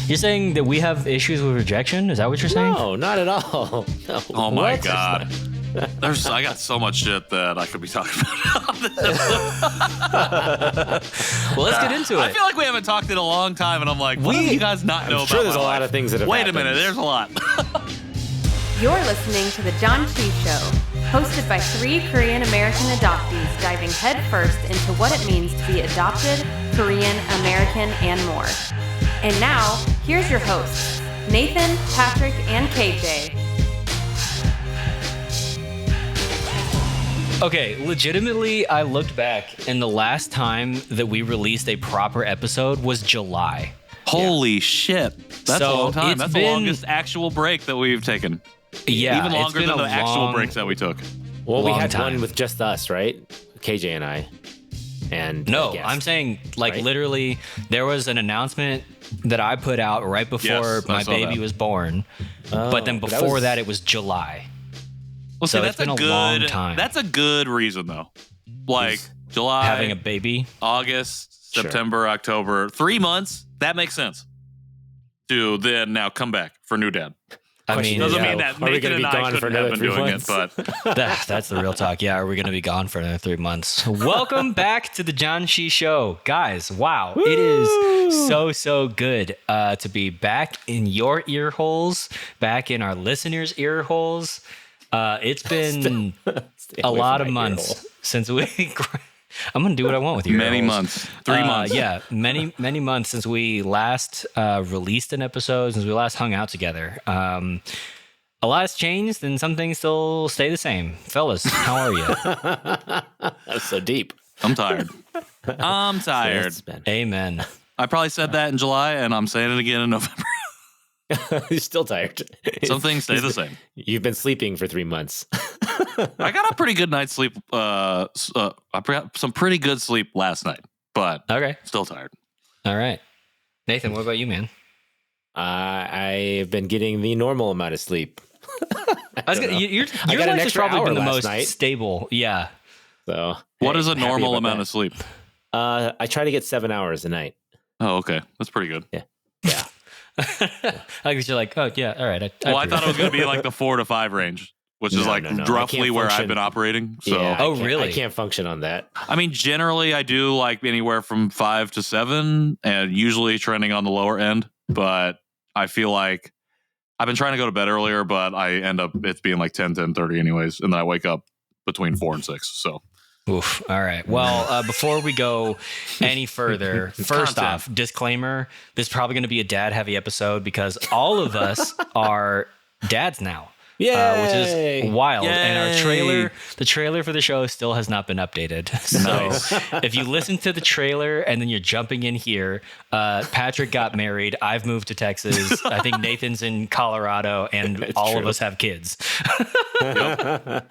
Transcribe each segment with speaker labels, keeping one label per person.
Speaker 1: You're saying that we have issues with rejection? Is that what you're saying?
Speaker 2: No, not at all. No.
Speaker 3: Oh my God. I got so much shit that I could be talking about.
Speaker 1: Well, let's get into it.
Speaker 3: I feel like we haven't talked in a long time, and I'm like, what do you guys not know
Speaker 2: I'm
Speaker 3: about
Speaker 2: sure there's
Speaker 3: my
Speaker 2: a lot
Speaker 3: life?
Speaker 2: of things that have
Speaker 3: Wait
Speaker 2: happened.
Speaker 3: a minute, there's a lot.
Speaker 4: You're listening to the Janchi Show, hosted by 3 Korean American adoptees diving headfirst into what it means to be adopted, Korean American, and more. And now, here's your hosts, Nathan, Patrick, and KJ.
Speaker 1: Okay, legitimately, I looked back, and the last time that we released a proper episode was July.
Speaker 3: Holy shit. That's a long time. That's the longest actual break that we've taken.
Speaker 1: Yeah,
Speaker 3: Even longer than the actual breaks that we took.
Speaker 2: Well, we had
Speaker 1: time.
Speaker 2: one with just us, right? KJ and I. And
Speaker 1: No, I'm saying, like,
Speaker 2: right?
Speaker 1: literally, there was an announcement that I put out right before
Speaker 3: Yes, I
Speaker 1: my
Speaker 3: saw
Speaker 1: baby
Speaker 3: that.
Speaker 1: was born. But then before that, it was July.
Speaker 3: Well, see,
Speaker 1: So
Speaker 3: that's
Speaker 1: it's been a
Speaker 3: good,
Speaker 1: long time.
Speaker 3: That's a good reason, though. Like, July,
Speaker 1: Having a baby.
Speaker 3: August,
Speaker 2: Sure.
Speaker 3: September, October, 3 months. That makes sense. To then now come back for new dad.
Speaker 1: I
Speaker 2: Question
Speaker 1: mean,
Speaker 3: Doesn't
Speaker 2: Yeah.
Speaker 3: mean that
Speaker 2: Are we
Speaker 3: Nathan
Speaker 2: gonna be
Speaker 3: and I
Speaker 2: gone for
Speaker 3: couldn't have
Speaker 2: another
Speaker 3: been
Speaker 2: 3
Speaker 3: doing
Speaker 2: months?
Speaker 3: it, but
Speaker 1: that's the real talk. Yeah, are we going to be gone for another 3 months? Welcome back to the Janchi Show. Guys, wow. It is so good to be back in your ear holes, back in our listeners' ear holes. It's been
Speaker 2: Stay
Speaker 1: a
Speaker 2: away
Speaker 1: lot
Speaker 2: from
Speaker 1: of
Speaker 2: my ear
Speaker 1: months
Speaker 2: hole.
Speaker 1: since we... I'm going to do what I want with you.
Speaker 3: many months. 3 months.
Speaker 1: Yeah, many months since we last released an episode, since we last hung out together. A lot has changed, and some things still stay the same. Fellas, how are you?
Speaker 2: That's so deep.
Speaker 3: I'm tired. I'm tired.
Speaker 2: It's been-
Speaker 1: Amen.
Speaker 3: I probably said that in July, and I'm saying it again in November.
Speaker 2: You're still tired.
Speaker 3: Some things stay the same.
Speaker 2: You've been sleeping for 3 months.
Speaker 3: I got a pretty good night's sleep. I got some pretty good sleep last night, but
Speaker 1: Okay.
Speaker 3: still tired.
Speaker 1: All right. Nathan, what about you, man?
Speaker 2: I've been getting the normal amount of sleep.
Speaker 1: Your
Speaker 2: got
Speaker 1: life
Speaker 2: an
Speaker 1: has
Speaker 2: extra
Speaker 1: probably
Speaker 2: hour
Speaker 1: been the
Speaker 2: last
Speaker 1: most
Speaker 2: night.
Speaker 1: stable. Yeah.
Speaker 2: So
Speaker 3: What
Speaker 2: hey,
Speaker 3: is a
Speaker 2: happy
Speaker 3: normal
Speaker 2: about
Speaker 3: amount
Speaker 2: that.
Speaker 3: of sleep?
Speaker 2: I try to get 7 hours a night.
Speaker 3: Oh, okay. That's pretty good.
Speaker 2: Yeah.
Speaker 1: I guess you're like, oh, yeah, all right.
Speaker 3: I thought it was going to be like the 4 to 5 range, which is
Speaker 2: No,
Speaker 3: like
Speaker 2: no, no. I
Speaker 3: roughly
Speaker 2: can't
Speaker 3: where I've
Speaker 2: function.
Speaker 3: been operating. So,
Speaker 2: Yeah,
Speaker 1: Oh,
Speaker 2: I can't-
Speaker 1: really?
Speaker 2: I can't function on that.
Speaker 3: I mean, generally I do like anywhere from 5 to 7 and usually trending on the lower end, but I feel like I've been trying to go to bed earlier, but I end up it's being like 10:30 anyways. And then I wake up between 4 and 6. So
Speaker 1: Oof. All right. Well, before we go any further, first
Speaker 3: Content.
Speaker 1: off, disclaimer, this is probably going to be a dad-heavy episode because all of us are dads now. Which is wild. And our the trailer for the show still has not been updated. So if you listen to the trailer and then you're jumping in here, Patrick got married. I've moved to Texas. I think Nathan's in Colorado, and
Speaker 2: That's
Speaker 1: all of
Speaker 2: true.
Speaker 1: us have kids.
Speaker 2: A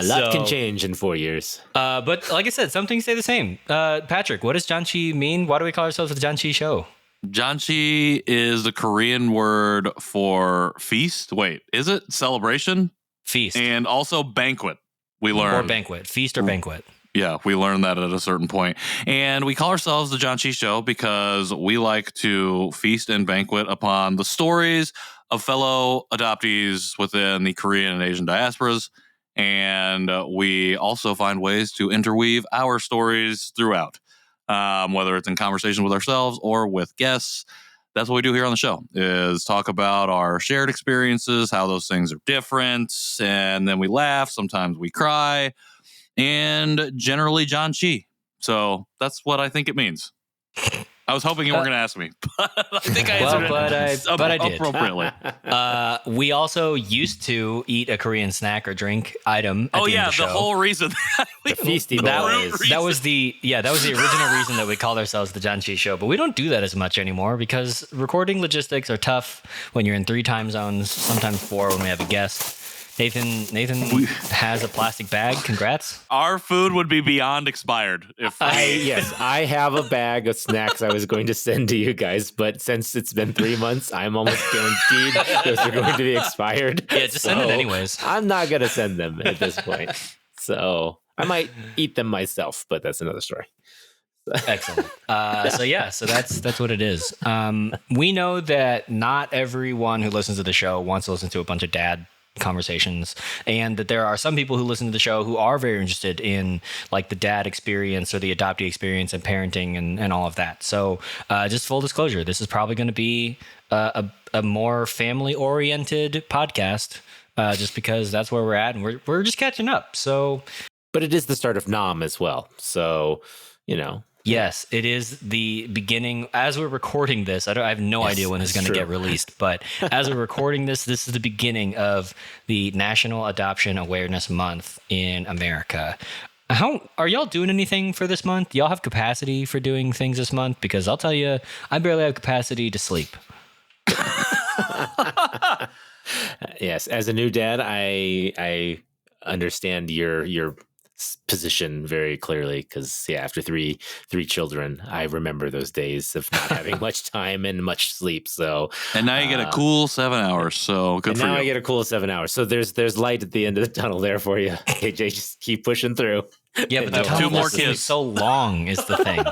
Speaker 2: lot can change in 4 years.
Speaker 1: But like I said, some things stay the same. Patrick, what does Janchi mean? Why do we call ourselves the Janchi Show?
Speaker 3: Janchi is the Korean word for feast. Wait, is it celebration?
Speaker 1: Feast.
Speaker 3: And also banquet. We
Speaker 1: Or
Speaker 3: learned.
Speaker 1: banquet. Feast or banquet.
Speaker 3: Yeah, we learned that at a certain point. And we call ourselves the Janchi Show because we like to feast and banquet upon the stories of fellow adoptees within the Korean and Asian diasporas. And we also find ways to interweave our stories throughout, whether it's in conversation with ourselves or with guests. That's what we do here on the show, is talk about our shared experiences, how those things are different, and then we laugh. Sometimes we cry, and generally Janchi. So that's what I think it means. I was hoping you weren't going to ask me, but I think I answered
Speaker 1: but I did.
Speaker 3: appropriately.
Speaker 1: We also used to eat a Korean snack or drink item. At
Speaker 3: Oh
Speaker 1: the end
Speaker 3: yeah,
Speaker 1: of
Speaker 3: the
Speaker 1: the show.
Speaker 3: whole reason.
Speaker 2: The feasty boys.
Speaker 1: That was the original reason that we called ourselves the Janchi Show, but we don't do that as much anymore because recording logistics are tough when you're in 3 time zones, sometimes 4 when we have a guest. Nathan has a plastic bag. Congrats.
Speaker 3: Our food would be beyond expired if
Speaker 2: I have a bag of snacks I was going to send to you guys, but since it's been 3 months, I'm almost guaranteed those are going to be expired.
Speaker 1: Yeah, just send it anyways.
Speaker 2: I'm not going to send them at this point. So I might eat them myself, but that's another story.
Speaker 1: Excellent. So that's what it is. We know that not everyone who listens to the show wants to listen to a bunch of dad conversations, and that there are some people who listen to the show who are very interested in like the dad experience or the adoptee experience and parenting and all of that. So just full disclosure, this is probably going to be a more family oriented podcast, just because that's where we're at, and we're just catching up. So,
Speaker 2: but it is the start of Nam as well. So,
Speaker 1: yes, it is the beginning. As we're recording this, I have no idea when it's going to get released, but as we're recording this is the beginning of the National Adoption Awareness Month in America. How are y'all doing anything for this month? Do y'all have capacity for doing things this month? Because I'll tell you, I barely have capacity to sleep.
Speaker 2: Yes, as a new dad, I understand your position very clearly, because after three children, I remember those days of not having much time and much sleep. So,
Speaker 3: and now you get a cool 7 hours. So good for you.
Speaker 2: Now I get a cool 7 hours. So there's light at the end of the tunnel there for you. KJ, just keep pushing through.
Speaker 1: Yeah, but the tunnel
Speaker 3: 2 more kids.
Speaker 1: So long is the thing.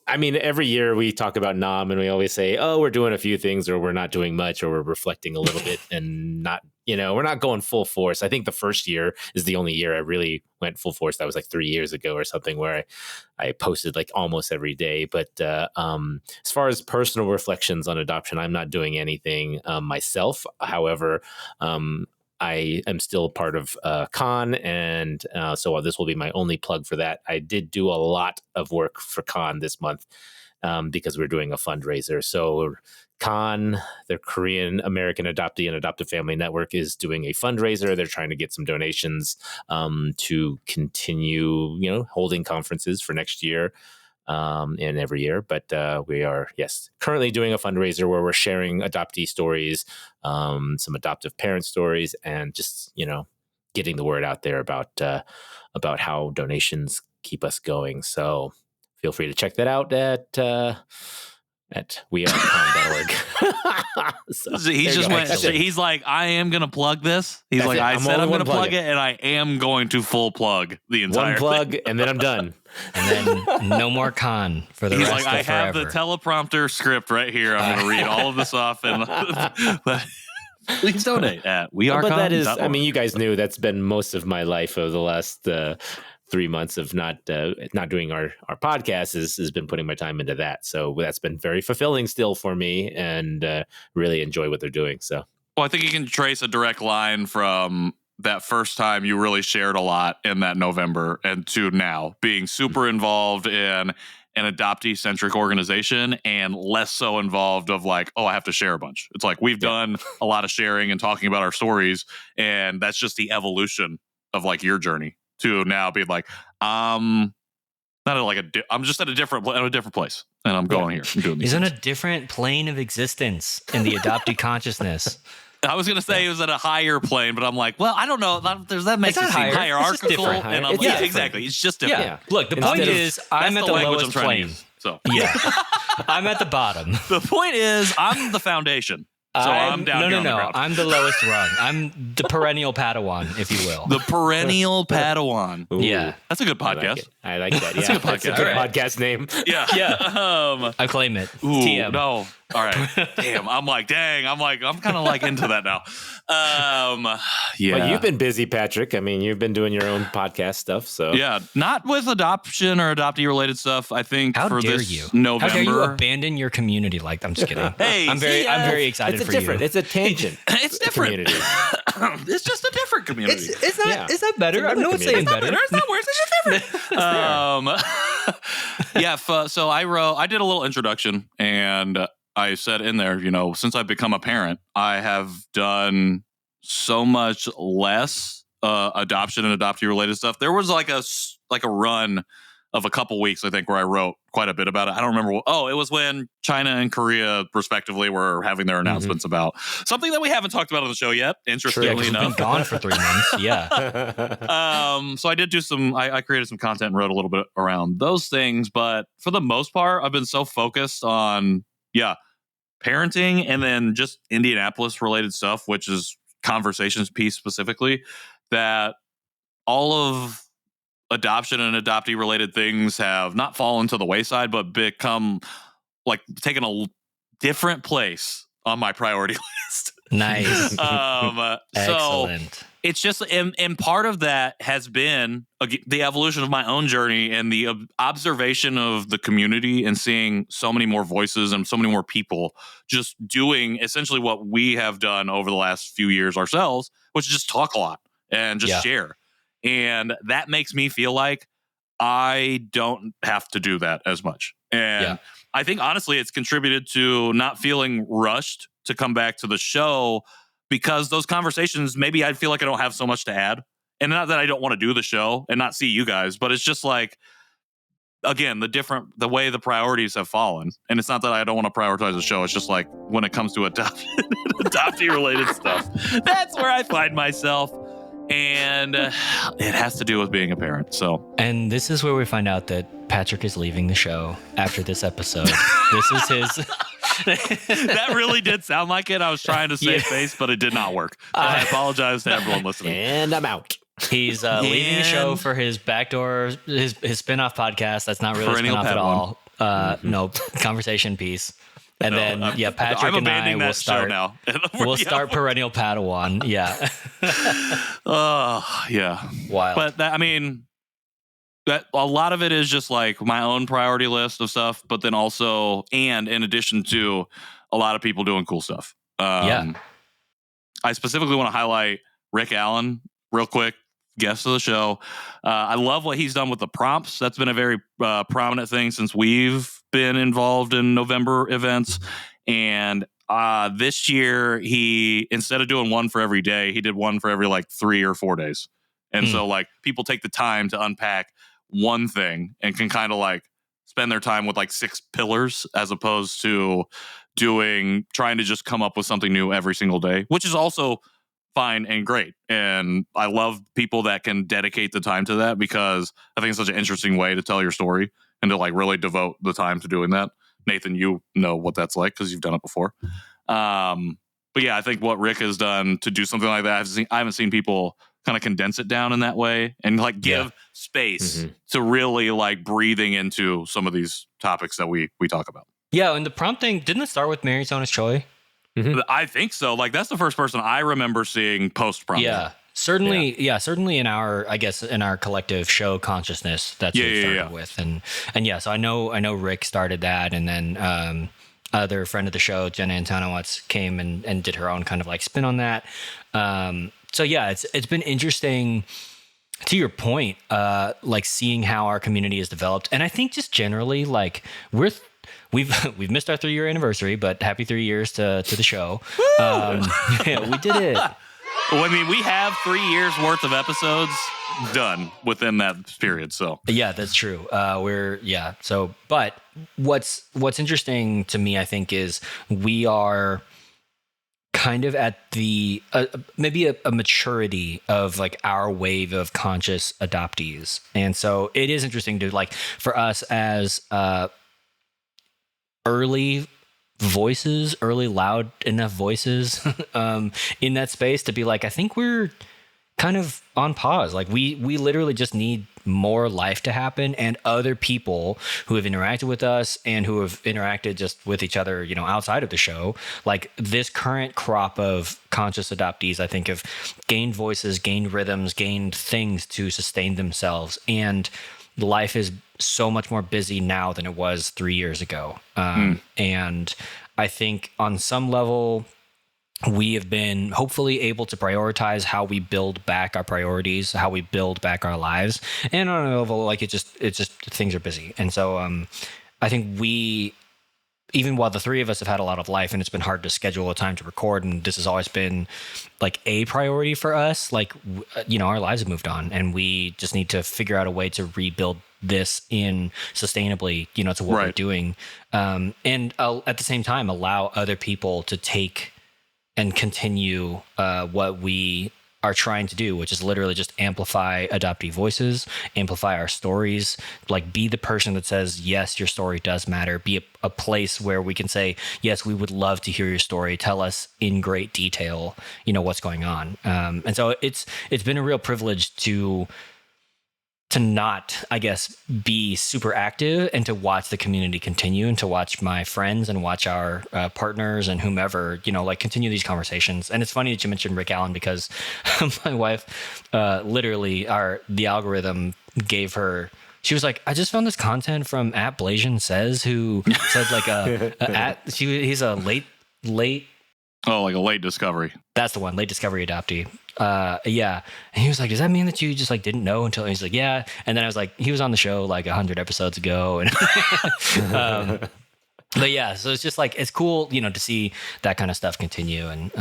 Speaker 2: I mean, every year we talk about Nam and we always say, oh, we're doing a few things, or we're not doing much, or we're reflecting a little bit, and not, we're not going full force. I think the first year is the only year I really went full force. That was like 3 years ago or something, where I posted like almost every day. But as far as personal reflections on adoption, I'm not doing anything myself. However, I am still part of Con, and so this will be my only plug for that. I did do a lot of work for Con this month because we're doing a fundraiser. So Con, the Korean American Adoptee and Adoptive Family Network, is doing a fundraiser. They're trying to get some donations to continue, holding conferences for next year. And every year, but we are currently doing a fundraiser where we're sharing adoptee stories, some adoptive parent stories, and just getting the word out there about how donations keep us going. So feel free to check that out at wearecon.org.
Speaker 3: So he just went. He's like, I am going to plug this. He's like, I said I'm going to plug it, and I am going to full plug the entire
Speaker 2: one plug,
Speaker 3: thing.
Speaker 2: And then I'm done.
Speaker 1: And then no more Con for the
Speaker 3: He's
Speaker 1: rest
Speaker 3: like,
Speaker 1: of
Speaker 3: I have
Speaker 1: forever.
Speaker 3: the teleprompter script right here. I'm going to read all of this off, and please donate at wearecon.org.
Speaker 2: But that is, I mean, you guys knew that's been most of my life over the last 3 months of not doing our podcast has been putting my time into that. So that's been very fulfilling still for me, and really enjoy what they're doing. So,
Speaker 3: well, I think you can trace a direct line from that first time you really shared a lot in that November and to now being super involved in an adoptee centric organization and less so involved of like, oh, I have to share a bunch. It's like we've done a lot of sharing and talking about our stories, and that's just the evolution of like your journey to now be like, I'm just at a different place, and I'm going here. I'm doing these
Speaker 1: He's on a
Speaker 3: things.
Speaker 1: different plane of existence in the adoptee consciousness.
Speaker 3: I was gonna say it was at a higher plane, but I'm like, well, I don't know. That makes it seem
Speaker 1: higher.
Speaker 3: hierarchical,
Speaker 1: Different.
Speaker 3: and I'm
Speaker 2: It's
Speaker 3: exactly. It's just different.
Speaker 1: Yeah. Look, the point is, I'm at the lowest plane.
Speaker 3: So
Speaker 1: Yeah, I'm at the bottom.
Speaker 3: the point is, I'm the foundation. So I'm down here on the ground.
Speaker 1: I'm the lowest rung. I'm the perennial Padawan, if you will.
Speaker 3: The perennial Padawan.
Speaker 2: ooh,
Speaker 1: Yeah.
Speaker 3: That's a good podcast.
Speaker 2: I like that.
Speaker 3: That's
Speaker 2: Yeah,
Speaker 3: a good
Speaker 2: that's a
Speaker 3: podcast.
Speaker 2: good
Speaker 3: Right.
Speaker 2: podcast name.
Speaker 3: Yeah.
Speaker 1: Yeah. I claim it.
Speaker 3: Ooh,
Speaker 1: TM.
Speaker 3: no. All right. Damn. I'm like, dang. I'm kind of like into that now. Yeah.
Speaker 2: But you've been busy, Patrick. I mean, you've been doing your own podcast stuff. So
Speaker 3: Yeah, not with adoption or adoptee related stuff. I think
Speaker 1: How
Speaker 3: for
Speaker 1: dare
Speaker 3: this
Speaker 1: you?
Speaker 3: November.
Speaker 1: How dare you abandon your community? Like, I'm just kidding.
Speaker 3: Hey,
Speaker 1: I'm very excited for you.
Speaker 2: It's a tangent.
Speaker 3: It's different.
Speaker 2: Community.
Speaker 3: It's just a different community.
Speaker 1: Is that
Speaker 2: Yeah.
Speaker 1: is that better?
Speaker 2: It's
Speaker 1: I'm not saying better.
Speaker 3: It's not worse. It's just different. So I did a little introduction, and I said in there, since I've become a parent, I have done so much less adoption and adoptee related stuff. There was like a run of a couple weeks, I think, where I wrote quite a bit about it. I don't remember. It was when China and Korea, respectively, were having their announcements about something that we haven't talked about on the show yet. Interestingly
Speaker 1: We've been
Speaker 3: enough,
Speaker 1: gone for 3 months. Yeah.
Speaker 3: so I did do I created some content and wrote a little bit around those things, but for the most part, I've been so focused on parenting and then just Indianapolis related stuff, which is conversations piece specifically, that all of adoption and adoptee related things have not fallen to the wayside, but become like taken a different place on my priority list.
Speaker 1: Nice.
Speaker 3: So
Speaker 1: Excellent.
Speaker 3: it's just, and part of that has been the evolution of my own journey and the observation of the community and seeing so many more voices and so many more people just doing essentially what we have done over the last few years ourselves, which is just talk a lot and just share. And that makes me feel like I don't have to do that as much. And I think honestly, it's contributed to not feeling rushed to come back to the show, because those conversations, maybe I feel like I don't have so much to add. And not that I don't want to do the show and not see you guys, but it's just like, again, the way the priorities have fallen. And it's not that I don't want to prioritize the show. It's just like when it comes to adoptee related stuff, that's where I find myself. And it has to do with being a parent. So,
Speaker 1: and this is where we find out that Patrick is leaving the show after this episode. This is his.
Speaker 3: That really did sound like it. I was trying to save face, but it did not work. So I apologize to everyone listening.
Speaker 2: And I'm out.
Speaker 1: He's leaving the show for his backdoor, his spinoff podcast. That's not really
Speaker 3: Perennial
Speaker 1: a spinoff at all. No, conversation piece. And then, Patrick and I will start
Speaker 3: now.
Speaker 1: We'll start Perennial Padawan. Yeah.
Speaker 3: Yeah.
Speaker 1: Wild.
Speaker 3: But that, I mean, that a lot of it is just like my own priority list of stuff, but then also, and in addition to a lot of people doing cool stuff. I specifically want to highlight Rick Allen real quick, guest of the show. I love what he's done with the prompts. That's been a very prominent thing since we've been involved in November events. And this year, he, instead of doing one for every day, he did one for every like 3 or 4 days. And so like people take the time to unpack one thing and can kind of like spend their time with like 6 pillars as opposed to trying to just come up with something new every single day, which is also fine and great. And I love people that can dedicate the time to that, because I think it's such an interesting way to tell your story and to like really devote the time to doing that. Nathan, you know what that's like because you've done it before. But yeah, I think what Rick has done to do something like that, I haven't seen people kind of condense it down in that way and like give space to really like breathing into some of these topics that we talk about.
Speaker 1: Yeah, and the prompting, didn't it start with Mary Sonis Choi?
Speaker 3: I think so. Like that's the first person I remember seeing post prompting.
Speaker 1: Yeah. Certainly in our, I guess, in our collective show consciousness, that's what it started with. And yeah, so I know Rick started that, and then other friend of the show, Jenna Antonowitz, came and did her own kind of like spin on that. So yeah, it's been interesting, to your point, like seeing how our community has developed. And I think just generally, like we've missed our 3-year anniversary, but happy 3 years to the show. Yeah, we did it.
Speaker 3: Well, I mean, we have 3 years worth of episodes done within that period. So
Speaker 1: yeah, that's true. But what's interesting to me, I think, is we are kind of at the maybe a maturity of like our wave of conscious adoptees. And so it is interesting to like for us as early loud enough voices in that space to be like, I think we're kind of on pause. Like we literally just need more life to happen, and other people who have interacted with us and who have interacted just with each other, you know, outside of the show. Like this current crop of conscious adoptees, I think, have gained voices, gained rhythms, gained things to sustain themselves. And life is so much more busy now than it was 3 years ago. And I think on some level, we have been hopefully able to prioritize how we build back our priorities, how we build back our lives. And on a level, like it's just things are busy. And so I think even while the three of us have had a lot of life and it's been hard to schedule a time to record, and this has always been like a priority for us, like, you know, our lives have moved on and we just need to figure out a way to rebuild this in sustainably, you know, to what we're doing. And at the same time, allow other people to take and continue what we are trying to do, which is literally just amplify adoptee voices, amplify our stories, like be the person that says, yes, your story does matter, be a place where we can say, yes, we would love to hear your story. Tell us in great detail, you know, what's going on. And so it's been a real privilege to not, I guess, be super active and to watch the community continue and to watch my friends and watch our partners and whomever, like continue these conversations. And it's funny that you mentioned Rick Allen because my wife, literally the algorithm gave her, she was like, I just found this content from @Blasian Says, who said like he's a late.
Speaker 3: Oh, like a late discovery.
Speaker 1: That's the one, late discovery adoptee. Yeah. And he was like, does that mean that you just like didn't know until he's like, yeah. And then I was like, he was on the show like 100 episodes ago. And, but yeah, so it's just like, it's cool, to see that kind of stuff continue. And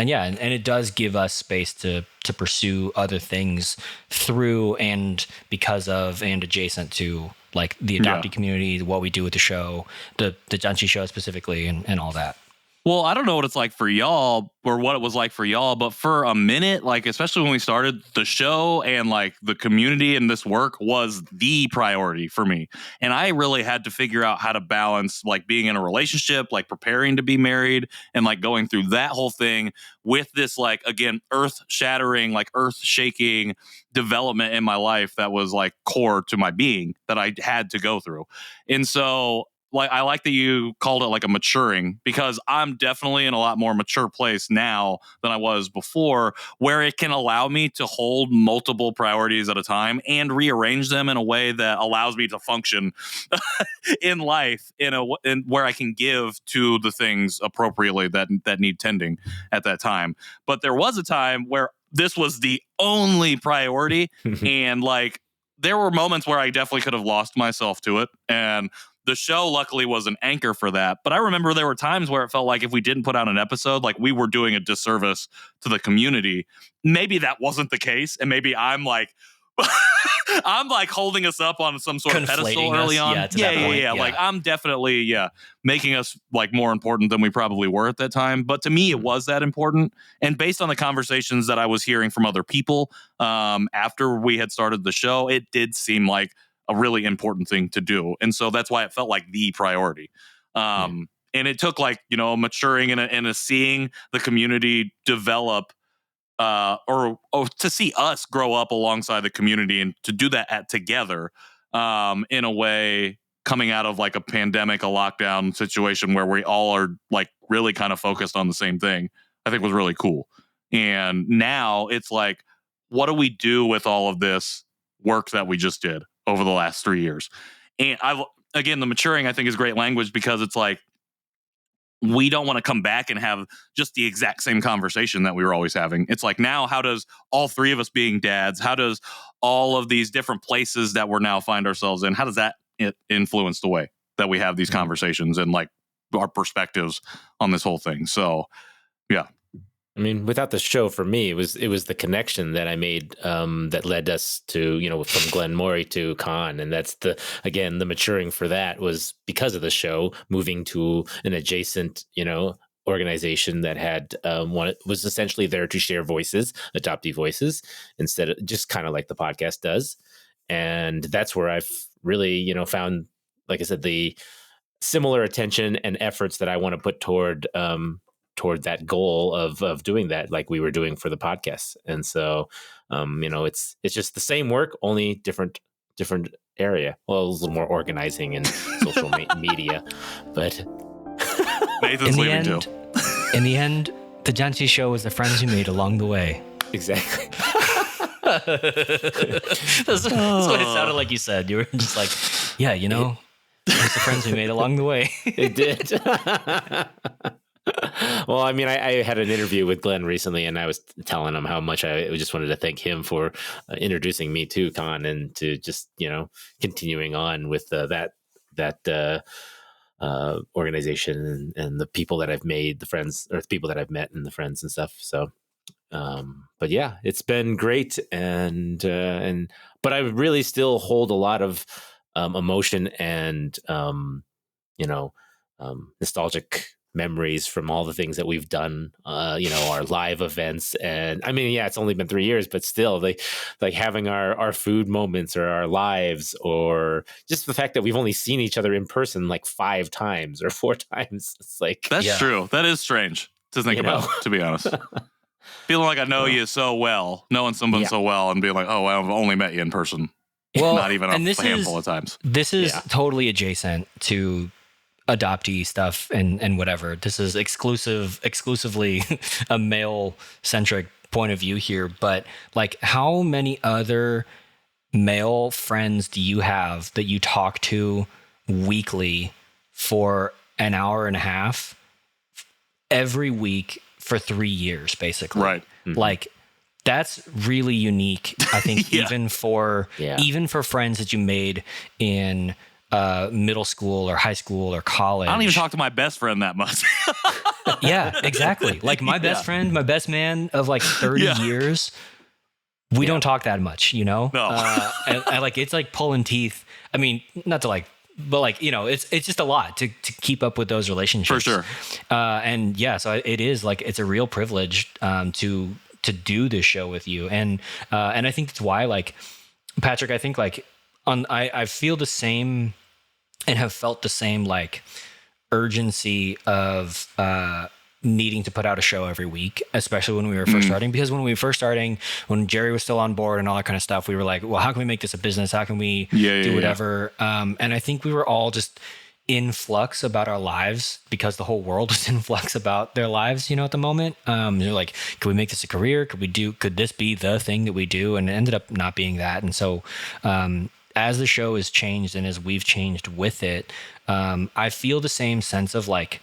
Speaker 1: yeah, and it does give us space to pursue other things through and because of and adjacent to like the adoptee community, what we do with the show, the Janchi Show specifically, and all that.
Speaker 3: Well, I don't know what it's like for y'all or what it was like for y'all, but for a minute, like, especially when we started the show and like the community and this work was the priority for me. And I really had to figure out how to balance like being in a relationship, like preparing to be married and like going through that whole thing with this, like, again, earth shattering, like earth shaking development in my life that was like core to my being that I had to go through. And so, like, I like that you called it like a maturing, because I'm definitely in a lot more mature place now than I was before, where it can allow me to hold multiple priorities at a time and rearrange them in a way that allows me to function in life in where I can give to the things appropriately that need tending at that time. But there was a time where this was the only priority, and like there were moments where I definitely could have lost myself to it, and the show luckily was an anchor for that. But I remember there were times where it felt like if we didn't put out an episode, like we were doing a disservice to the community. Maybe that wasn't the case. And maybe I'm like, I'm like holding us up on some sort of pedestal early on. Yeah. Like I'm definitely, making us like more important than we probably were at that time. But to me, it was that important. And based on the conversations that I was hearing from other people after we had started the show, it did seem like a really important thing to do. And so that's why it felt like the priority. And it took like, maturing and a seeing the community develop or to see us grow up alongside the community and to do that together in a way coming out of like a pandemic, a lockdown situation where we all are like really kind of focused on the same thing, I think was really cool. And now it's like, what do we do with all of this work that we just did over the last 3 years? And again, the maturing I think is great language, because it's like, we don't want to come back and have just the exact same conversation that we were always having. It's like, now how does all three of us being dads, how does all of these different places that we're now find ourselves in, how does that influence the way that we have these conversations and like our perspectives on this whole thing? So, yeah.
Speaker 2: I mean, without the show, for me, it was the connection that I made that led us to, from Glenn Morey to Khan. And that's the maturing for that was because of the show, moving to an adjacent, organization that had was essentially there to share voices, adoptee voices, instead of just kind of like the podcast does. And that's where I've really, found, like I said, the similar attention and efforts that I want to put toward that goal of doing that, like we were doing for the podcast. And so, it's just the same work, only different area. Well, it was a little more organizing and social media, but
Speaker 3: Nathan's leaving too.
Speaker 1: In the end, the Janchi Show was the friends you made along the way.
Speaker 2: Exactly.
Speaker 1: That's what it sounded like you said. You were just like, yeah, it was the friends we made along the way.
Speaker 2: It did. Well, I mean, I had an interview with Glenn recently, and I was telling him how much I just wanted to thank him for introducing me to Khan and to just, continuing on with that organization and the people that I've made, the friends or the people that I've met and the friends and stuff. So, but yeah, it's been great. But I really still hold a lot of emotion and, nostalgic memories from all the things that we've done, our live events. And I mean, yeah, it's only been 3 years, but still like having our food moments or our lives, or just the fact that we've only seen each other in person like 5 times or 4 times. It's like,
Speaker 3: that's true. That is strange to think about, to be honest. Feeling like I know you so well, knowing someone so well and being like, oh, I've only met you in person.
Speaker 1: Well,
Speaker 3: not even
Speaker 1: and
Speaker 3: a handful of times.
Speaker 1: This is totally adjacent to adoptee stuff and whatever. This is exclusively a male centric point of view here. But like, how many other male friends do you have that you talk to weekly for an hour and a half every week for 3 years, basically?
Speaker 3: Right.
Speaker 2: Mm-hmm.
Speaker 1: Like, that's really unique, I think, even for friends that you made in middle school or high school or college.
Speaker 3: I don't even talk to my best friend that much.
Speaker 1: Yeah, exactly. Like my best friend, my best man of like 30 years, we don't talk that much, you know?
Speaker 3: No.
Speaker 1: And like, it's like pulling teeth. I mean, not to like, but like, you know, it's just a lot to keep up with those relationships.
Speaker 3: For sure.
Speaker 1: And yeah, so it is like, it's a real privilege to do this show with you. And I think that's why, like, Patrick, I think like I feel the same and have felt the same like urgency of needing to put out a show every week, especially when we were first starting, because when we were first starting, when Jerry was still on board and all that kind of stuff, we were like, well, how can we make this a business? How can we do whatever? And I think we were all just in flux about our lives because the whole world was in flux about their lives, you know, at the moment. They're like, could we make this a career? Could this be the thing that we do? And it ended up not being that. And so, as the show has changed and as we've changed with it, I feel the same sense of like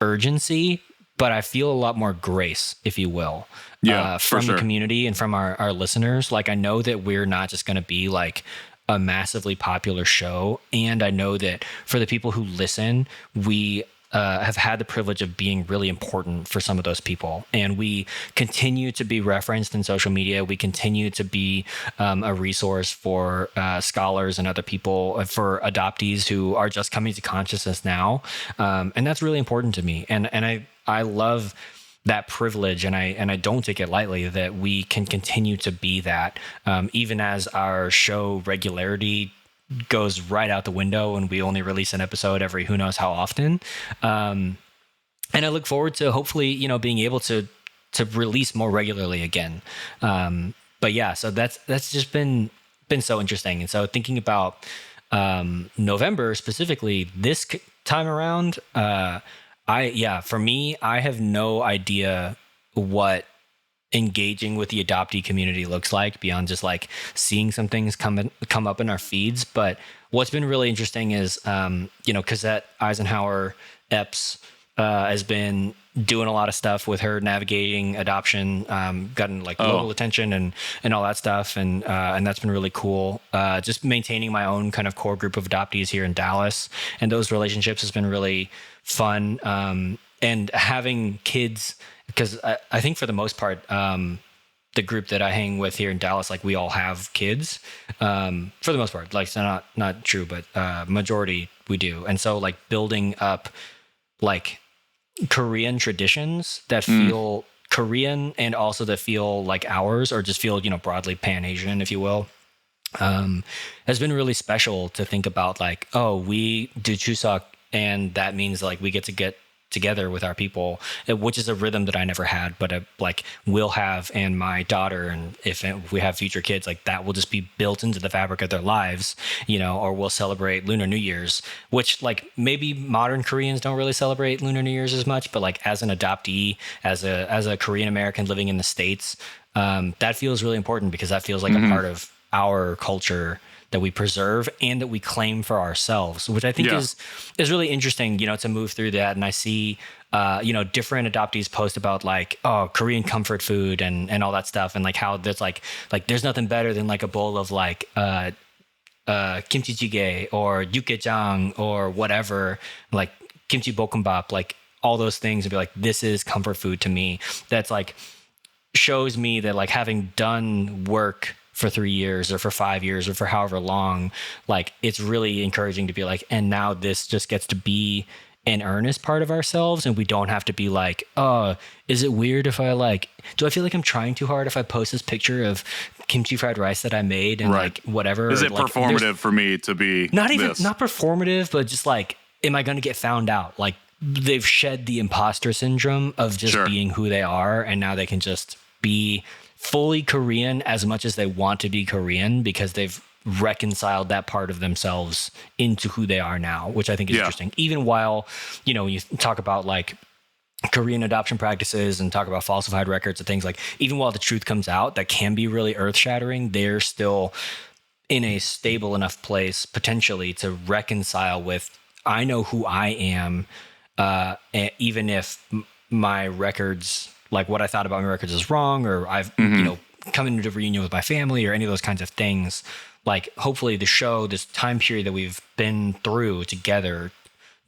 Speaker 1: urgency, but I feel a lot more grace, if you will, from the community and from our listeners. Like, I know that we're not just going to be like a massively popular show. And I know that for the people who listen, we have had the privilege of being really important for some of those people. And we continue to be referenced in social media. We continue to be a resource for scholars and other people, for adoptees who are just coming to consciousness now. And that's really important to me. And I love that privilege, and I don't take it lightly that we can continue to be that, even as our show regularity goes right out the window and we only release an episode every who knows how often. And I look forward to hopefully, you know, being able to release more regularly again. But yeah, so that's just been so interesting. And so thinking about November specifically this time around, for me, I have no idea what engaging with the adoptee community looks like beyond just like seeing some things come up in our feeds. But what's been really interesting is, you know, Cosette Eisenhower Epps has been doing a lot of stuff with her navigating adoption, gotten like local attention and all that stuff. And that's been really cool. Just maintaining my own kind of core group of adoptees here in Dallas, and those relationships has been really fun. And having kids, because I think for the most part, the group that I hang with here in Dallas, like we all have kids, for the most part, like it's not true, but majority we do. And so like building up like Korean traditions that feel Korean and also that feel like ours, or just feel, you know, broadly Pan-Asian, if you will, has been really special to think about. Like, oh, we do Chuseok, and that means like we get together with our people, which is a rhythm that I never had, but like will have, and my daughter, and if we have future kids, like that will just be built into the fabric of their lives, you know. Or we'll celebrate Lunar New Year's, which like maybe modern Koreans don't really celebrate Lunar New Year's as much, but like as an adoptee, as a Korean American living in the States, that feels really important, because that feels like a part of our culture that we preserve and that we claim for ourselves, which I think is really interesting, you know, to move through that. And I see, you know, different adoptees post about like, oh, Korean comfort food and all that stuff. And like how there's like there's nothing better than like a bowl of like, kimchi jjigae or yukgaejang or whatever, like kimchi bokkeumbap, like all those things, and be like, this is comfort food to me. That's like shows me that like having done work for 3 years or for 5 years or for however long, like it's really encouraging to be like, and now this just gets to be an earnest part of ourselves, and we don't have to be like, oh, is it weird if I like, do I feel like I'm trying too hard if I post this picture of kimchi fried rice that I made and like whatever?
Speaker 3: Is it
Speaker 1: like,
Speaker 3: performative for me to be
Speaker 1: not performative, but just like, am I going to get found out? Like they've shed the imposter syndrome of just being who they are, and now they can just be fully Korean as much as they want to be Korean because they've reconciled that part of themselves into who they are now, which I think is interesting. Even while, when you talk about like Korean adoption practices and talk about falsified records and things, like even while the truth comes out, that can be really earth shattering. They're still in a stable enough place potentially to reconcile with, I know who I am, even if my records, like what I thought about my records is wrong, or I've, come into a reunion with my family or any of those kinds of things. Like hopefully the show, this time period that we've been through together,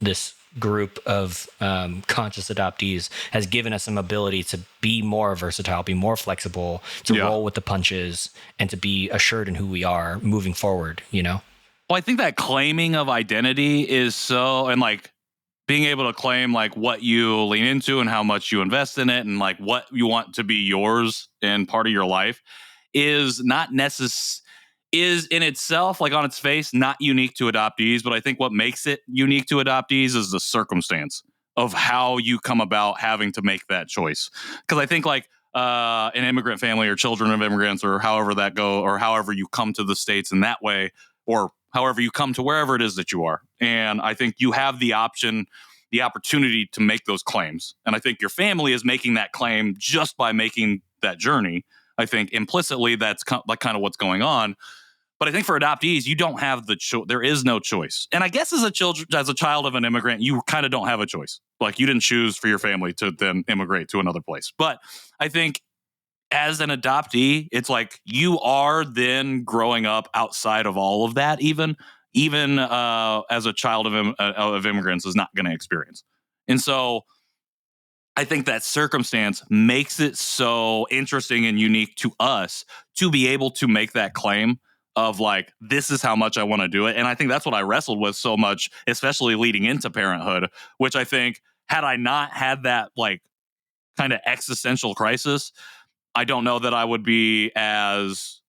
Speaker 1: this group of conscious adoptees has given us some ability to be more versatile, be more flexible, to roll with the punches, and to be assured in who we are moving forward, Well,
Speaker 3: I think that claiming of identity is and like being able to claim like what you lean into and how much you invest in it and like what you want to be yours and part of your life is not is in itself, like on its face, not unique to adoptees. But I think what makes it unique to adoptees is the circumstance of how you come about having to make that choice. Because I think like an immigrant family or children of immigrants or however that go, or however you come to the States in that way, or however you come to wherever it is that you are. And I think you have the opportunity to make those claims. And I think your family is making that claim just by making that journey. I think implicitly that's like kind of what's going on. But I think for adoptees, you don't have the choice. There is no choice. And I guess as a child of an immigrant, you kind of don't have a choice. Like you didn't choose for your family to then immigrate to another place. But I think as an adoptee, it's like you are then growing up outside of all of that, even as a child of immigrants is not going to experience. And so I think that circumstance makes it so interesting and unique to us to be able to make that claim of like, this is how much I want to do it. And I think that's what I wrestled with so much, especially leading into parenthood, which I think had I not had that like kind of existential crisis, I don't know that I would be as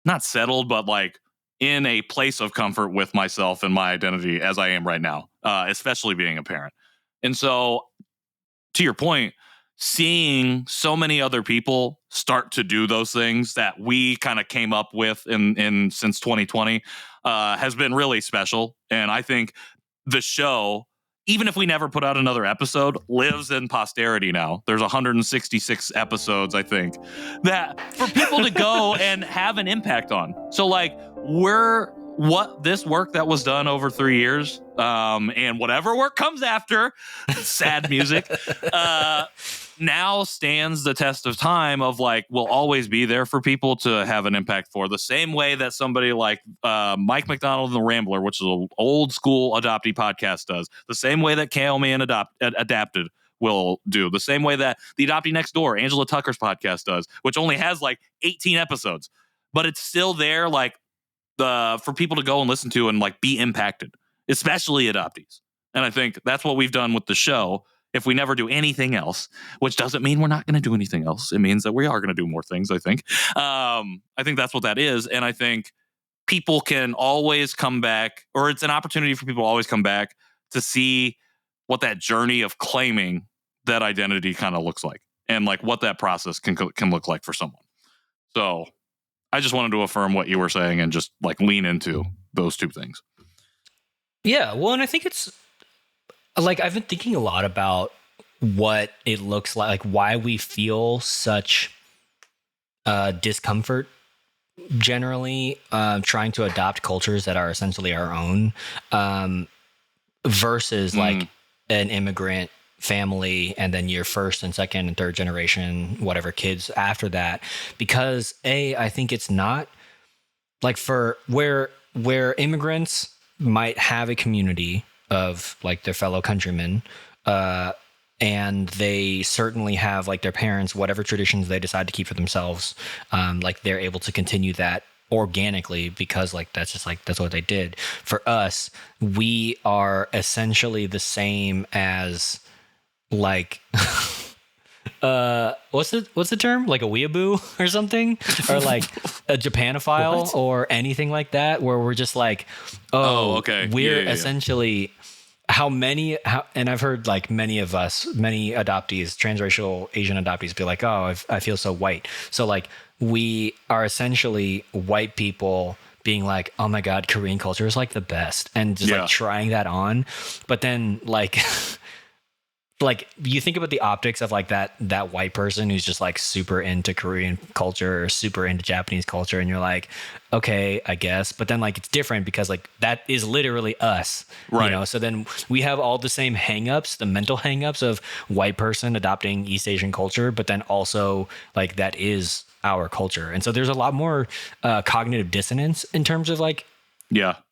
Speaker 3: not settled, but like in a place of comfort with myself and my identity as I am right now, especially being a parent. And so to your point, seeing so many other people start to do those things that we kind of came up with in since 2020 has been really special. And I think the show, even if we never put out another episode, lives in posterity now. There's 166 episodes, I think, that for people to go and have an impact on. So like this work that was done over 3 years, and whatever work comes after, sad music, now stands the test of time of like, will always be there for people to have an impact for, the same way that somebody like Mike McDonald and the Rambler, which is an old school adoptee podcast, does, the same way that Kaomi and Adapted will do, the same way that the Adoptee Next Door, Angela Tucker's podcast does, which only has like 18 episodes, but it's still there like for people to go and listen to and like be impacted, especially adoptees. And I think that's what we've done with the show. If we never do anything else, which doesn't mean we're not going to do anything else. It means that we are going to do more things, I think. I think that's what that is. And I think people can always come back, or it's an opportunity for people to always come back to see what that journey of claiming that identity kind of looks like, and like what that process can look like for someone. So I just wanted to affirm what you were saying and just like lean into those two things.
Speaker 1: Yeah. Well, and I think it's like, I've been thinking a lot about what it looks like why we feel such discomfort generally trying to adopt cultures that are essentially our own versus like an immigrant family and then your first and second and third generation, whatever kids after that. Because I think it's not like for where immigrants might have a community of like their fellow countrymen, and they certainly have like their parents, whatever traditions they decide to keep for themselves, like they're able to continue that organically because like that's what they did. For us, we are essentially the same as like what's the term, like a weeaboo or something, or like a Japanophile or anything like that, where we're just like, okay, we're essentially and I've heard like many adoptees, transracial Asian adoptees be like, oh, I feel so white. So like we are essentially white people being like, oh my God, Korean culture is like the best. And just like trying that on. But then like, like you think about the optics of like that white person who's just like super into Korean culture or super into Japanese culture. And you're like, okay, I guess. But then like, it's different because like that is literally us,
Speaker 3: right?
Speaker 1: You know? So then we have all the same hangups, the mental hangups of white person adopting East Asian culture, but then also like that is our culture. And so there's a lot more cognitive dissonance in terms of like,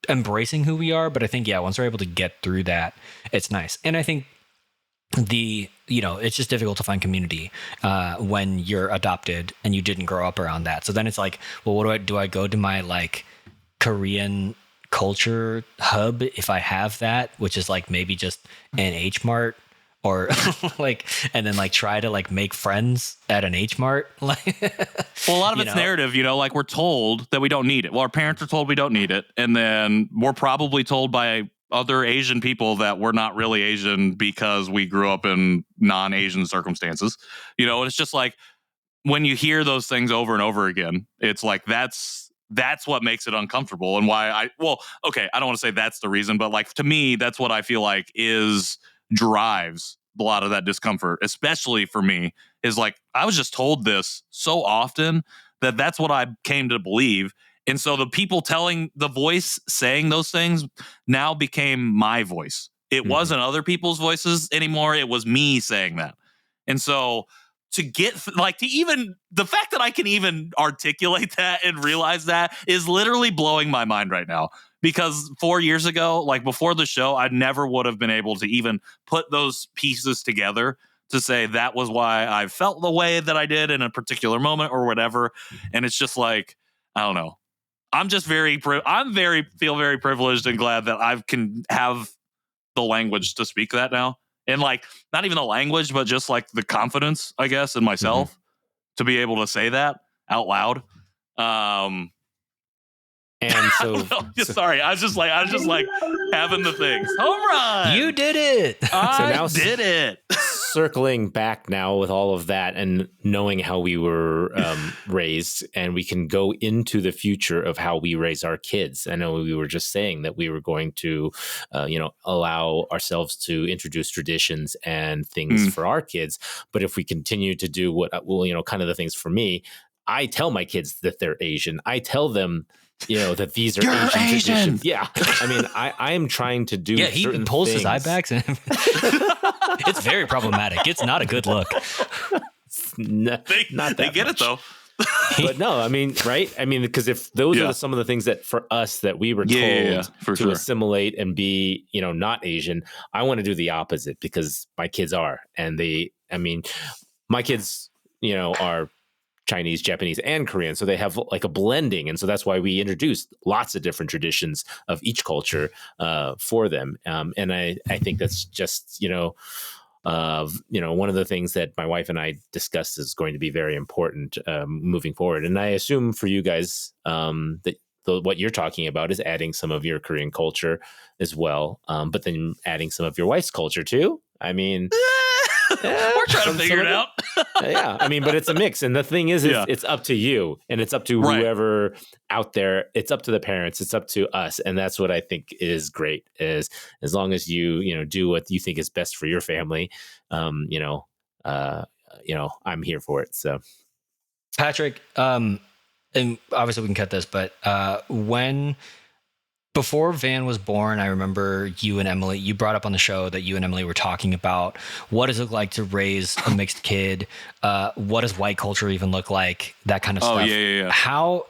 Speaker 1: embracing who we are. But I think, once we're able to get through that, it's nice. And I think it's just difficult to find community when you're adopted and you didn't grow up around that. So then it's like, well, what do I go to my like Korean culture hub if I have that, which is like maybe just an H Mart or like, and then like try to like make friends at an H Mart. Like,
Speaker 3: well, a lot of it's narrative, like we're told that we don't need it. Well, our parents are told we don't need it. And then we're probably told by other Asian people that we're not really Asian because we grew up in non-Asian circumstances, and it's just like when you hear those things over and over again, it's like that's what makes it uncomfortable and why I don't want to say that's the reason, but like to me, that's what I feel like drives a lot of that discomfort, especially for me, is like I was just told this so often that that's what I came to believe. And so the people the voice saying those things now became my voice. It wasn't other people's voices anymore. It was me saying that. And so to get to even the fact that I can even articulate that and realize that is literally blowing my mind right now. Because 4 years ago, like before the show, I never would have been able to even put those pieces together to say that was why I felt the way that I did in a particular moment or whatever. And it's just like, I don't know. I'm just feel very privileged and glad that I can have the language to speak that now. And like, not even the language, but just like the confidence, I guess, in myself to be able to say that out loud.
Speaker 2: And so,
Speaker 3: sorry, I was just like having the things. Home run!
Speaker 1: You did it.
Speaker 3: I did it.
Speaker 2: Circling back now with all of that and knowing how we were raised, and we can go into the future of how we raise our kids. I know we were just saying that we were going to, allow ourselves to introduce traditions and things for our kids. But if we continue to do kind of the things for me, I tell my kids that they're Asian. I tell them, that these are Asian traditions. Yeah. I mean, I am trying to do
Speaker 1: he pulls his eye back. It's very problematic. It's not a good look.
Speaker 3: They get it though.
Speaker 2: But no, I mean, right? I mean, because if those are some of the things that for us that we were told to assimilate and be, not Asian, I want to do the opposite because my kids are. And my kids, are Chinese, Japanese, and Korean. So they have like a blending. And so that's why we introduced lots of different traditions of each culture for them. And I think that's just, one of the things that my wife and I discussed is going to be very important moving forward. And I assume for you guys that what you're talking about is adding some of your Korean culture as well, but then adding some of your wife's culture too. I mean...
Speaker 3: we're trying to figure it out.
Speaker 2: But it's a mix. And the thing is it's up to you and it's up to whoever out there. It's up to the parents. It's up to us. And that's what I think is great is as long as you, do what you think is best for your family, I'm here for it. So
Speaker 1: Patrick, and obviously we can cut this, but before Van was born, I remember you and Emily, you brought up on the show that you and Emily were talking about what does it look like to raise a mixed kid? What does white culture even look like? That kind of stuff.
Speaker 3: Yeah.
Speaker 1: How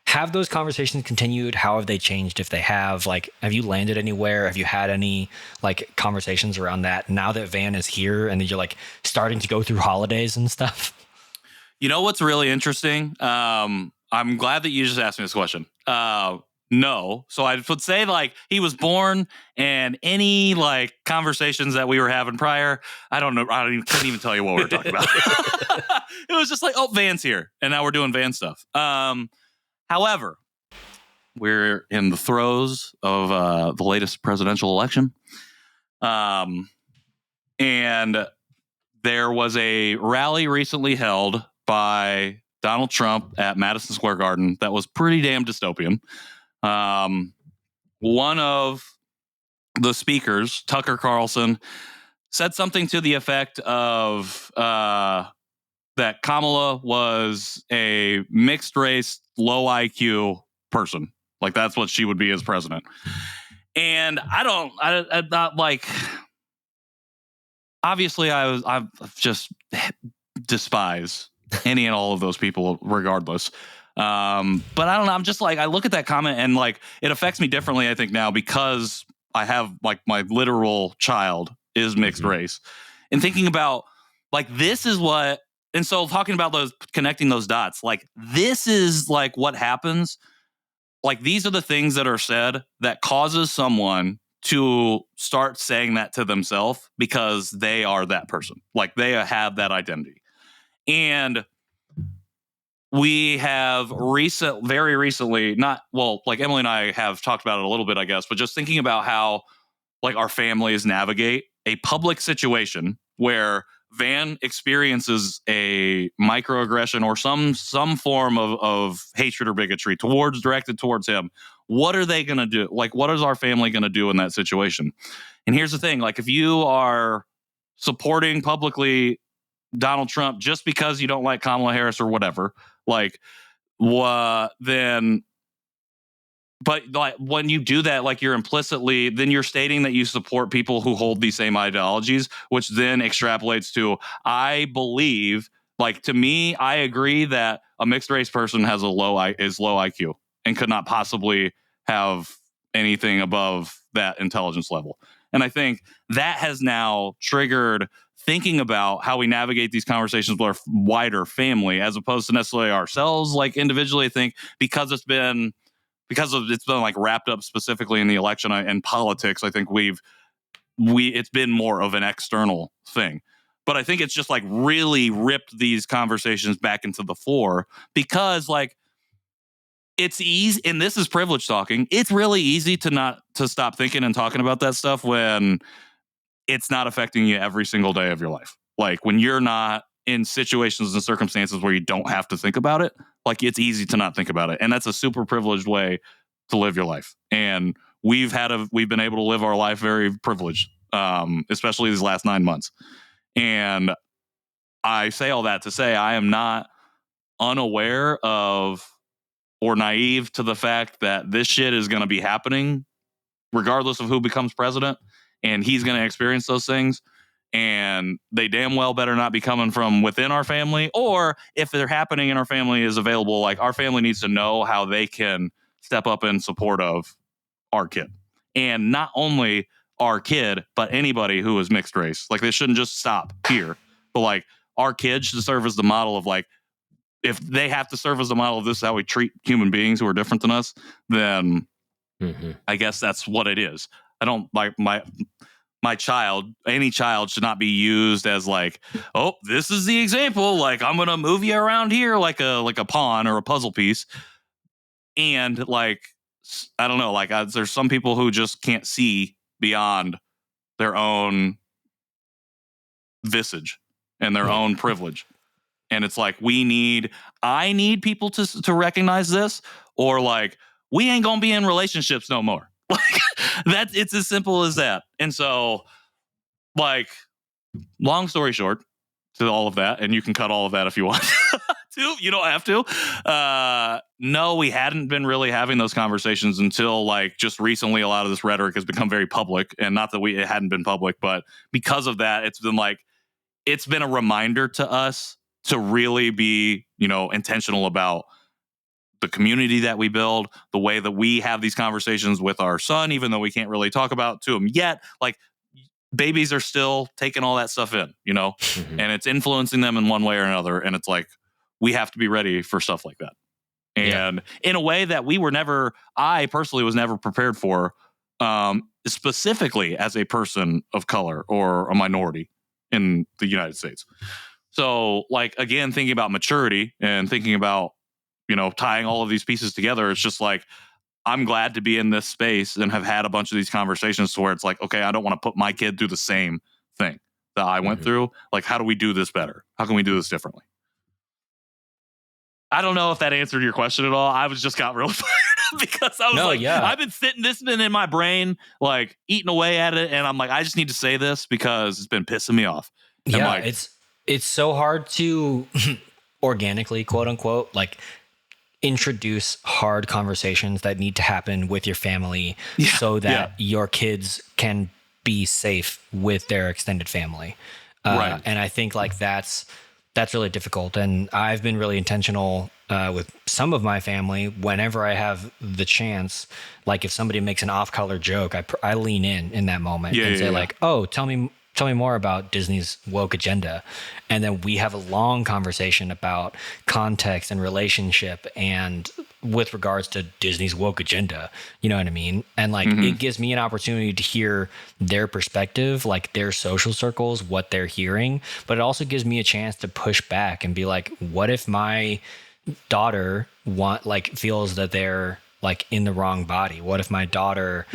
Speaker 1: have those conversations continued? How have they changed if they have? Like, have you landed anywhere? Have you had any like conversations around that now that Van is here and you're like starting to go through holidays and stuff?
Speaker 3: You know what's really interesting? I'm glad that you just asked me this question. No. So I would say like he was born and any like conversations that we were having prior, I don't know. Couldn't even tell you what we were talking about. It was just like, oh, Van's here. And now we're doing Van stuff. However, we're in the throes of the latest presidential election. And there was a rally recently held by Donald Trump at Madison Square Garden that was pretty damn dystopian. One of the speakers, Tucker Carlson, said something to the effect of that Kamala was a mixed race, low IQ person. Like that's what she would be as president. And I'm not like, obviously I just despise any and all of those people regardless. But I don't know. I'm just like, I look at that comment and like, it affects me differently, I think now, because I have like my literal child is mixed race, and thinking about like, this is what, and so talking about those, connecting those dots, like this is like what happens. Like these are the things that are said that causes someone to start saying that to themselves because they are that person. Like they have that identity. And we have very recently, like Emily and I have talked about it a little bit, I guess, but just thinking about how like our families navigate a public situation where Van experiences a microaggression or some form of hatred or bigotry directed towards him. What are they going to do? Like, what is our family going to do in that situation? And here's the thing, like if you are supporting publicly Donald Trump just because you don't like Kamala Harris or whatever, like then, but like when you do that, like you're implicitly, then you're stating that you support people who hold these same ideologies, which then extrapolates to, I believe, like to me, I agree that a mixed race person has low IQ and could not possibly have anything above that intelligence level. And I think that has now triggered thinking about how we navigate these conversations with our wider family, as opposed to necessarily ourselves, like individually. I think because it's been like wrapped up specifically in the election and politics, I think it's been more of an external thing. But I think it's just like really ripped these conversations back into the fore, because like it's easy, and this is privilege talking. It's really easy to stop thinking and talking about that stuff when it's not affecting you every single day of your life. Like when you're not in situations and circumstances where you don't have to think about it, like it's easy to not think about it. And that's a super privileged way to live your life. And we've been able to live our life very privileged, especially these last 9 months. And I say all that to say I am not unaware of or naive to the fact that this shit is going to be happening regardless of who becomes president, and he's going to experience those things. And they damn well better not be coming from within our family, or if they're happening in our family is available, like our family needs to know how they can step up in support of our kid. And not only our kid, but anybody who is mixed race. Like they shouldn't just stop here, but like our kids should serve as the model of like, if they have to serve as the model of this is how we treat human beings who are different than us, then I guess that's what it is. I don't like my child, any child should not be used as like, oh, this is the example. Like I'm going to move you around here like a pawn or a puzzle piece. And like, I don't know, like there's some people who just can't see beyond their own visage and their own privilege. And it's like, I need people to recognize this, or like, we ain't going to be in relationships no more. Like it's as simple as that. And so like, long story short to all of that, and you can cut all of that if you want to, you don't have to. No, we hadn't been really having those conversations until like just recently. A lot of this rhetoric has become very public, and not that it hadn't been public, but because of that, it's been a reminder to us to really be, intentional about the community that we build, the way that we have these conversations with our son, even though we can't really talk about to him yet. Like babies are still taking all that stuff in, and it's influencing them in one way or another. And it's like, we have to be ready for stuff like that. And in a way that I personally was never prepared for, specifically as a person of color or a minority in the United States. So like, again, thinking about maturity and thinking about, tying all of these pieces together, it's just like, I'm glad to be in this space and have had a bunch of these conversations to where it's like, okay, I don't want to put my kid through the same thing that I went through. Like, how do we do this better? How can we do this differently? I don't know if that answered your question at all. I just got real fired up because I was I've been in my brain, like eating away at it. And I'm like, I just need to say this because it's been pissing me off. And
Speaker 1: yeah.
Speaker 3: like,
Speaker 1: it's so hard to organically, quote unquote, like introduce hard conversations that need to happen with your family so that your kids can be safe with their extended family.
Speaker 3: Right.
Speaker 1: And I think like that's really difficult. And I've been really intentional with some of my family. Whenever I have the chance, like if somebody makes an off-color joke, I lean in that moment and say like, oh, tell me more about Disney's woke agenda. And then we have a long conversation about context and relationship and with regards to Disney's woke agenda, you know what I mean? And like, it gives me an opportunity to hear their perspective, like their social circles, what they're hearing, but it also gives me a chance to push back and be like, what if my daughter feels that they're like in the wrong body? What if my daughter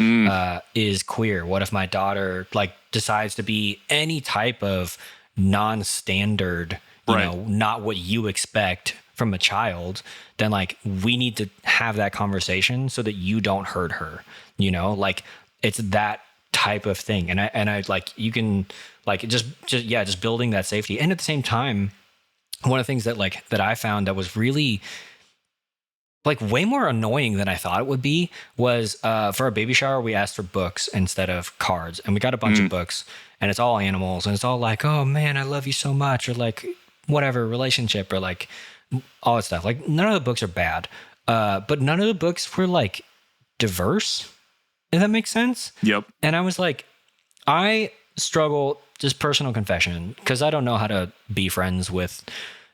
Speaker 1: is queer? What if my daughter like decides to be any type of non-standard, you know, not what you expect from a child? Then like we need to have that conversation so that you don't hurt her, you know, like it's that type of thing. And I like, you can like just building that safety. And at the same time, one of the things that I found that was really like way more annoying than I thought it would be was for our baby shower, we asked for books instead of cards, and we got a bunch of books, and it's all animals, and it's all like, oh man, I love you so much, or like whatever relationship, or like all that stuff. Like none of the books are bad, but none of the books were like diverse, if that makes sense.
Speaker 3: Yep.
Speaker 1: And I was like, I struggle, just personal confession, because I don't know how to be friends with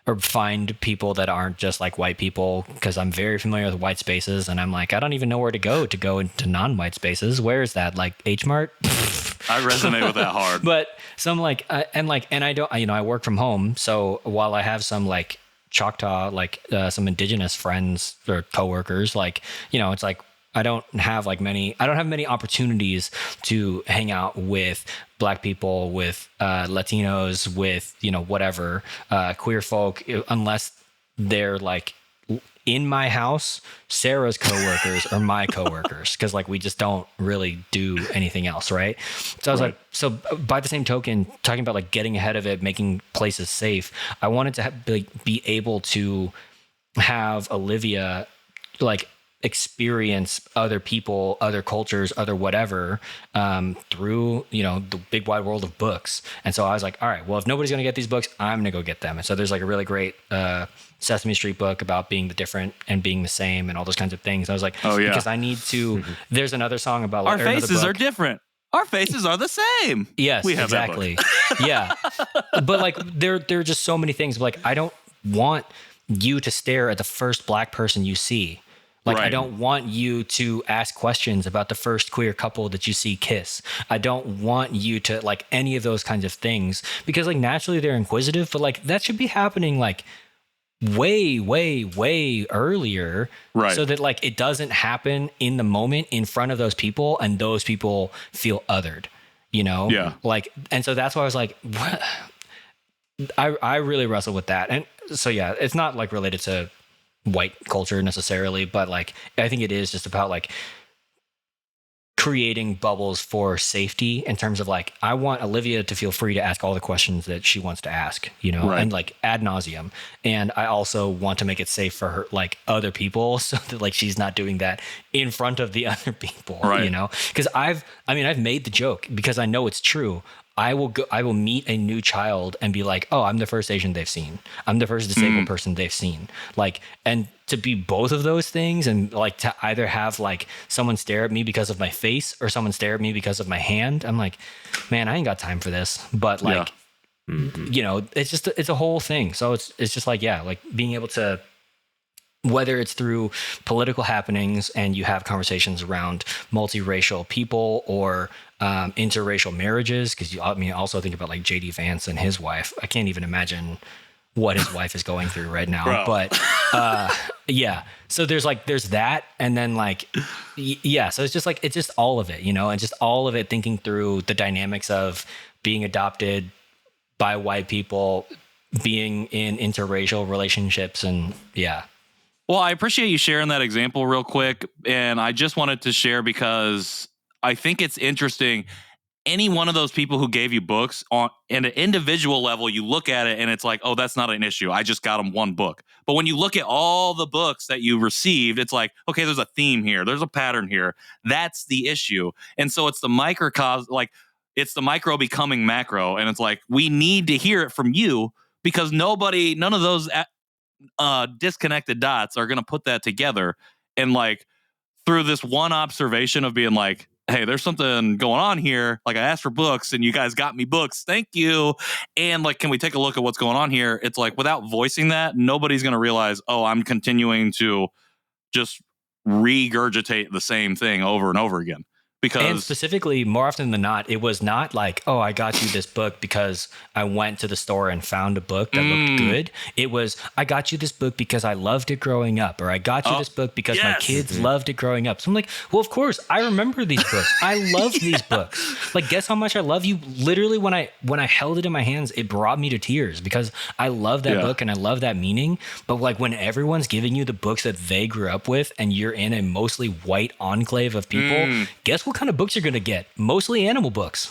Speaker 1: or find people that aren't just like white people, because I'm very familiar with white spaces, and I'm like, I don't even know where to go into non-white spaces. Where is that? Like H Mart?
Speaker 3: I resonate with that hard.
Speaker 1: But so I'm like, and I don't, you know, I work from home. So while I have some like Choctaw, like some indigenous friends or coworkers, like, you know, it's like, I don't have many opportunities to hang out with Black people, with Latinos, with, you know, whatever, queer folk, unless they're like in my house, Sarah's coworkers or my coworkers, because like we just don't really do anything else, right? So I was like, so by the same token, talking about like getting ahead of it, making places safe, I wanted to be able to have Olivia like experience other people, other cultures, other whatever, through, you know, the big wide world of books. And so I was like, all right, well, if nobody's going to get these books, I'm going to go get them. And so there's like a really great Sesame Street book about being the different and being the same and all those kinds of things. I was like, oh yeah, because I need to, there's another song about like,
Speaker 3: our faces are different. Our faces are the same.
Speaker 1: Yes,
Speaker 3: we have
Speaker 1: exactly. Yeah. But like, there are just so many things. Like, I don't want you to stare at the first Black person you see. Like, I don't want you to ask questions about the first queer couple that you see kiss. I don't want you to like any of those kinds of things, because like naturally they're inquisitive, but like that should be happening like way, way, way earlier. Right. So that like it doesn't happen in the moment in front of those people and those people feel othered, you know? Yeah. Like, and so that's why I was like, what? I really wrestle with that. And so, yeah, it's not like related to white culture necessarily, but like I think it is just about like creating bubbles for safety in terms of like, I want Olivia to feel free to ask all the questions that she wants to ask, you know, and like ad nauseum. And I also want to make it safe for her, like other people, so that like she's not doing that in front of the other people, you know, because I've made the joke because I know it's true. I will meet a new child and be like, oh, I'm the first Asian they've seen. I'm the first disabled person they've seen. Like, and to be both of those things, and like to either have like someone stare at me because of my face or someone stare at me because of my hand. I'm like, man, I ain't got time for this. But like, you know, it's a whole thing. So it's just like, yeah, like being able to, whether it's through political happenings and you have conversations around multiracial people or interracial marriages, because also think about like JD Vance and his wife. I can't even imagine what his wife is going through right now. Bro. But Yeah. So there's that. And then yeah. So it's just all of it, and just all of it, thinking through the dynamics of being adopted by white people, being in interracial relationships. And yeah.
Speaker 3: Well, I appreciate you sharing that example real quick. And I just wanted to share because I think it's interesting. Any one of those people who gave you books on an individual level, you look at it and it's like, oh, that's not an issue. I just got them one book. But when you look at all the books that you received, it's like, okay, there's a theme here. There's a pattern here. That's the issue. And so it's the microcosm, it's the micro becoming macro. And it's like, we need to hear it from you because none of those disconnected dots are going to put that together. And through this one observation of being like, hey, there's something going on here. I asked for books and you guys got me books. Thank you. And can we take a look at what's going on here? It's without voicing that, nobody's going to realize, oh, I'm continuing to just regurgitate the same thing over and over again.
Speaker 1: And specifically, more often than not, it was not oh, I got you this book because I went to the store and found a book that looked good. It was, I got you this book because I loved it growing up, or I got you this book because my kids loved it growing up. So I'm well, of course, I remember these books. I love these books. Guess how much I love you? Literally, when I held it in my hands, it brought me to tears because I love that book and I love that meaning. But when everyone's giving you the books that they grew up with and you're in a mostly white enclave of people, guess what kind of books you're going to get? Mostly animal books.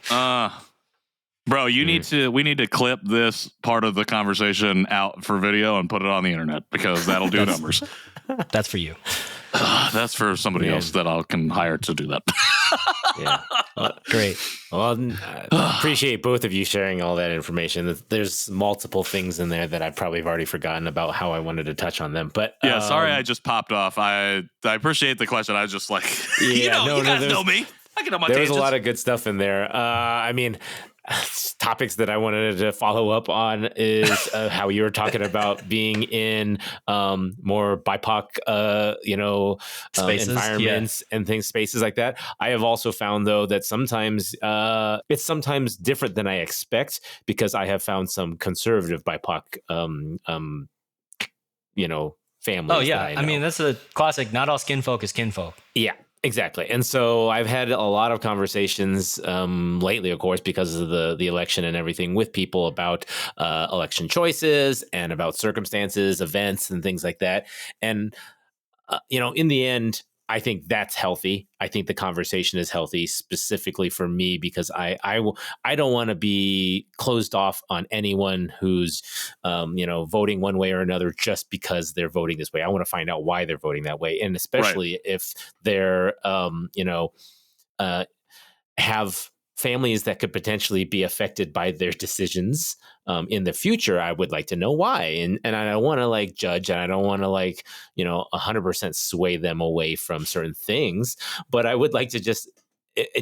Speaker 3: Bro, we need to clip this part of the conversation out for video and put it on the internet because that'll do numbers.
Speaker 1: That's for you.
Speaker 3: That's for somebody else that I can hire to do that.
Speaker 2: Yeah.
Speaker 1: Great.
Speaker 2: Well, I appreciate both of you sharing all that information. There's multiple things in there that I probably have already forgotten about how I wanted to touch on them. But
Speaker 3: yeah, sorry, I just popped off. I appreciate the question. I was just you guys know me. I get on my tangents.
Speaker 2: There was a lot of good stuff in there. Topics that I wanted to follow up on is how you were talking about being in more BIPOC,
Speaker 1: spaces,
Speaker 2: environments and spaces like that. I have also found, though, that sometimes it's sometimes different than I expect because I have found some conservative BIPOC, families.
Speaker 1: Oh, yeah. I mean, that's a classic. Not all skin folk is kinfolk.
Speaker 2: Yeah. Exactly. And so I've had a lot of conversations lately, of course, because of the election and everything with people about election choices and about circumstances, events and things like that. And, in the end, I think that's healthy. I think the conversation is healthy specifically for me because I don't want to be closed off on anyone who's, voting one way or another just because they're voting this way. I want to find out why they're voting that way. And especially if they're, have families that could potentially be affected by their decisions in the future, I would like to know why. And I don't want to judge, and I don't want to 100% sway them away from certain things, but I would like to just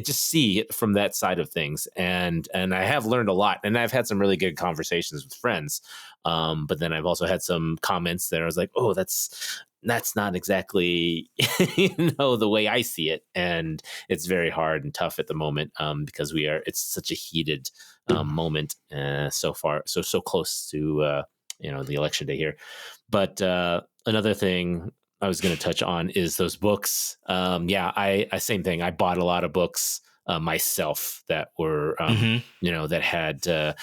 Speaker 2: see it from that side of things. And I have learned a lot, and I've had some really good conversations with friends. But then I've also had some comments that I was like, oh, that's not exactly, the way I see it. And it's very hard and tough at the moment because it's such a heated moment so far. So close to, the election day here. But another thing I was going to touch on is those books. I same thing. I bought a lot of books myself that were, that had,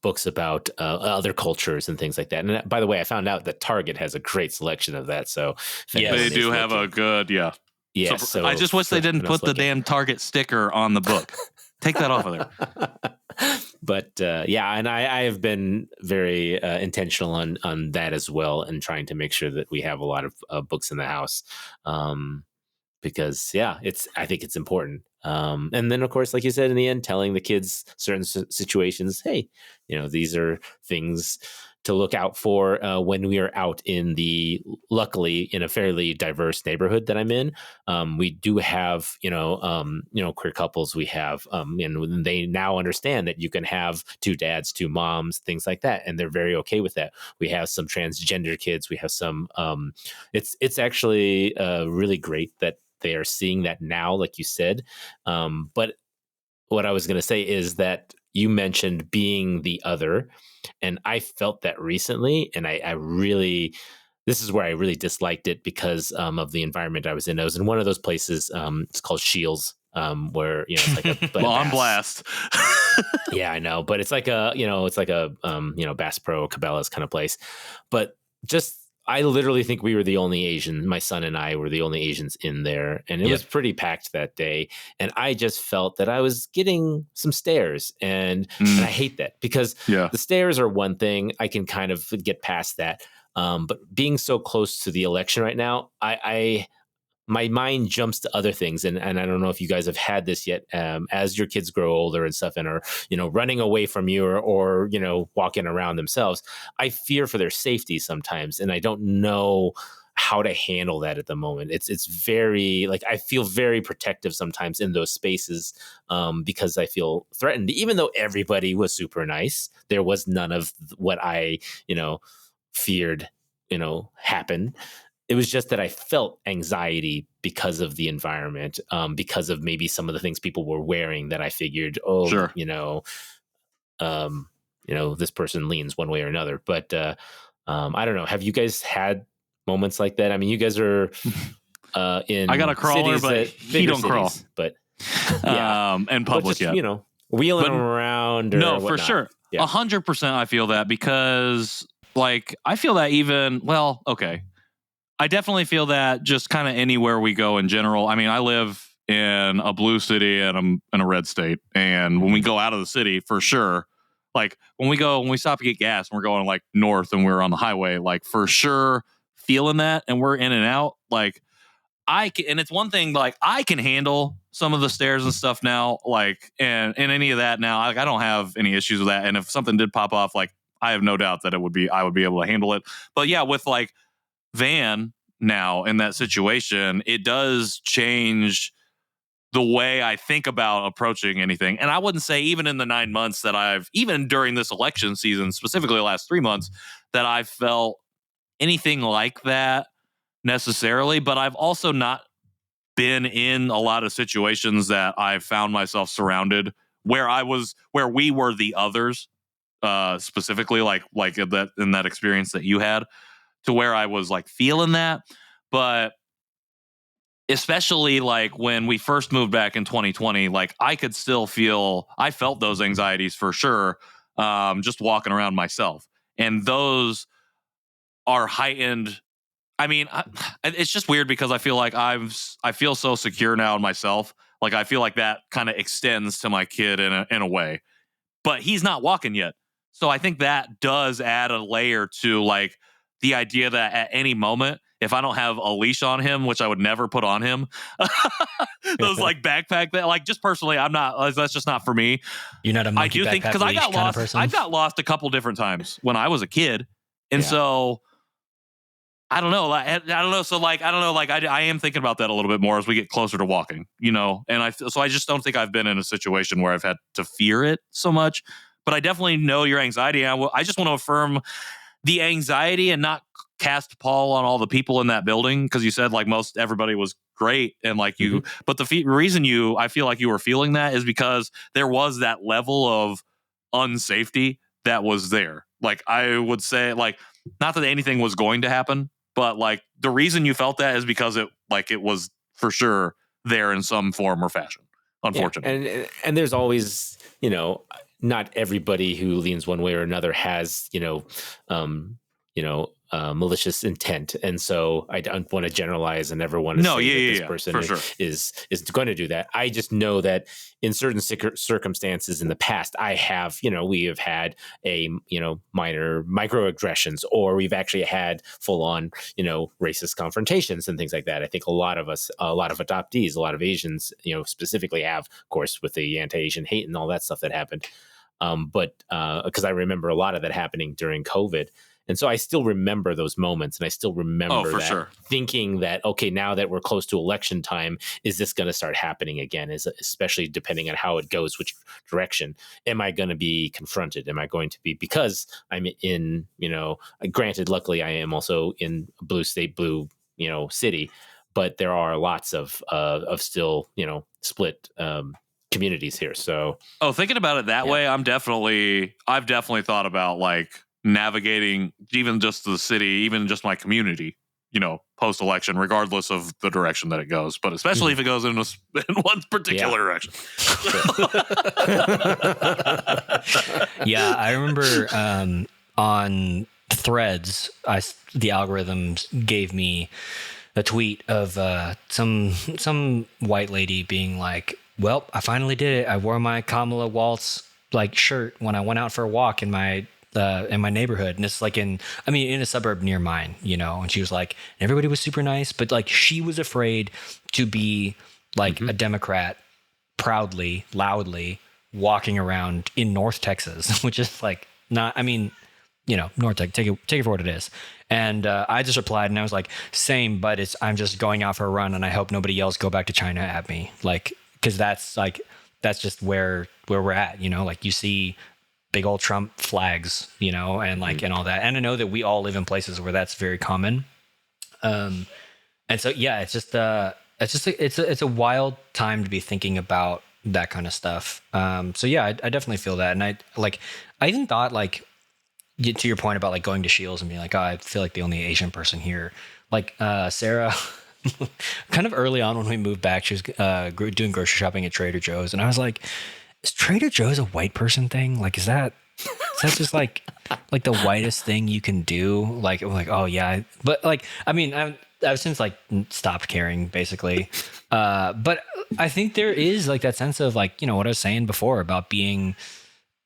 Speaker 2: books about other cultures and things like that. And by the way, I found out that Target has a great selection of that. So
Speaker 3: they do have a good, yeah. So I just wish they didn't put the damn Target sticker on the book. Take that off of there.
Speaker 2: But and I have been very intentional on that as well, and trying to make sure that we have a lot of books in the house. Because I think it's important. And then of course, like you said, in the end, telling the kids certain situations, hey, these are things to look out for when we are out luckily in a fairly diverse neighborhood that I'm in. We do have, queer couples. We have, and they now understand that you can have two dads, two moms, things like that. And they're very okay with that. We have some transgender kids. We have some, it's actually really great that they are seeing that now, like you said. But what I was going to say is that, you mentioned being the other, and I felt that recently, and I really, this is where I really disliked it because of the environment I was in. I was in one of those places. It's called Shields, where it's like a
Speaker 3: well, on
Speaker 2: Bass.
Speaker 3: blast.
Speaker 2: Yeah, I know, but it's like a Bass Pro Cabela's kind of place. But just I literally think we were the only Asian. My son and I were the only Asians in there, and it was pretty packed that day. And I just felt that I was getting some stares, and I hate that because the stares are one thing. I can kind of get past that. But being so close to the election right now, my mind jumps to other things. And I don't know if you guys have had this yet, as your kids grow older and stuff and are, running away from you or walking around themselves. I fear for their safety sometimes. And I don't know how to handle that at the moment. It's very I feel very protective sometimes in those spaces because I feel threatened, even though everybody was super nice. There was none of what I, feared, happen. It was just that I felt anxiety because of the environment, because of maybe some of the things people were wearing that I figured,
Speaker 3: sure.
Speaker 2: This person leans one way or another. But I don't know. Have you guys had moments like that? I mean, you guys are in.
Speaker 3: I got a crawler, but he don't crawl.
Speaker 2: But yeah,
Speaker 3: and public,
Speaker 2: just, wheeling around. Or
Speaker 3: no,
Speaker 2: whatnot.
Speaker 3: for sure, 100%. I feel that because, I feel that even. Well, okay. I definitely feel that just kind of anywhere we go in general. I mean, I live in a blue city and I'm in a red state. And when we go out of the city, for sure, when we stop to get gas and we're going north and we're on the highway, for sure feeling that and we're in and out. And it's one thing, I can handle some of the stairs and stuff now, and any of that now, I don't have any issues with that. And if something did pop off, I have no doubt that I would be able to handle it. But yeah, with Van now in that situation, it does change the way I think about approaching anything. And I wouldn't say even in the 9 months that even during this election season, specifically the last 3 months, that I've felt anything like that necessarily, but I've also not been in a lot of situations that I've found myself surrounded where we were the others, specifically in that experience that you had, to where I was feeling that. But especially when we first moved back in 2020, I could still I felt those anxieties for sure, just walking around myself. And those are heightened. I mean, it's just weird because I feel I feel so secure now in myself. I feel that kind of extends to my kid in a way, but he's not walking yet. So I think that does add a layer to the idea that at any moment, if I don't have a leash on him, which I would never put on him, those backpack that just personally, I'm not. That's just not for me.
Speaker 1: You're not a monkey backpack
Speaker 3: because I got lost. Person? I got lost a couple different times when I was a kid, and so I don't know. I don't know. So I don't know. I am thinking about that a little bit more as we get closer to walking. And I just don't think I've been in a situation where I've had to fear it so much. But I definitely know your anxiety. I just want to affirm the anxiety and not cast pall on all the people in that building, because you said most everybody was great and you, but the reason I feel like you were feeling that is because there was that level of unsafety that was there. I would say not that anything was going to happen, but the reason you felt that is because it was for sure there in some form or fashion, unfortunately.
Speaker 2: Yeah. And there's always, not everybody who leans one way or another has, malicious intent. And so I don't want to generalize and never want to say that this person is going to do that. I just know that in certain circumstances in the past, we have had minor microaggressions, or we've actually had full on, racist confrontations and things like that. I think a lot of adoptees, a lot of Asians, specifically have, of course, with the anti-Asian hate and all that stuff that happened. But because I remember a lot of that happening during COVID. And so I still remember those moments, and I still remember thinking that, okay, now that we're close to election time, is this going to start happening again? Especially depending on how it goes, which direction. Am I going to be confronted? Am I going to be, because I'm in, granted, luckily I am also in a blue state, blue, city, but there are lots of still, split communities here. So,
Speaker 3: thinking about it that way, I've definitely thought about like navigating even just the city, even just my community, post election, regardless of the direction that it goes, but especially if it goes in one particular direction.
Speaker 1: Yeah, I remember on Threads, the algorithms gave me a tweet of some white lady being like, "Well, I finally did it. I wore my Kamala Waltz like shirt when I went out for a walk in my neighborhood," and it's like in a suburb near mine, And she was like, everybody was super nice, but like she was afraid to be like a Democrat, proudly, loudly walking around in North Texas, which is like not. North Texas, take it for what it is. And I just replied, and I was like, same, but I'm just going out for a run, and I hope nobody yells "Go back to China" at me, like, because that's just where we're at, Like you see big old Trump flags, and like and all that. And I know that we all live in places where that's very common. And so yeah, it's a wild time to be thinking about that kind of stuff. So yeah, I definitely feel that, and I even thought like, to your point about like going to Shields and being like, oh, I feel like the only Asian person here. Like Sarah, kind of early on when we moved back, she was doing grocery shopping at Trader Joe's, and I was like, is Trader Joe's a white person thing? Like, is that just like the whitest thing you can do? Like, I'm like, oh yeah, but like, I've since like stopped caring basically. But I think there is like that sense of like, what I was saying before about being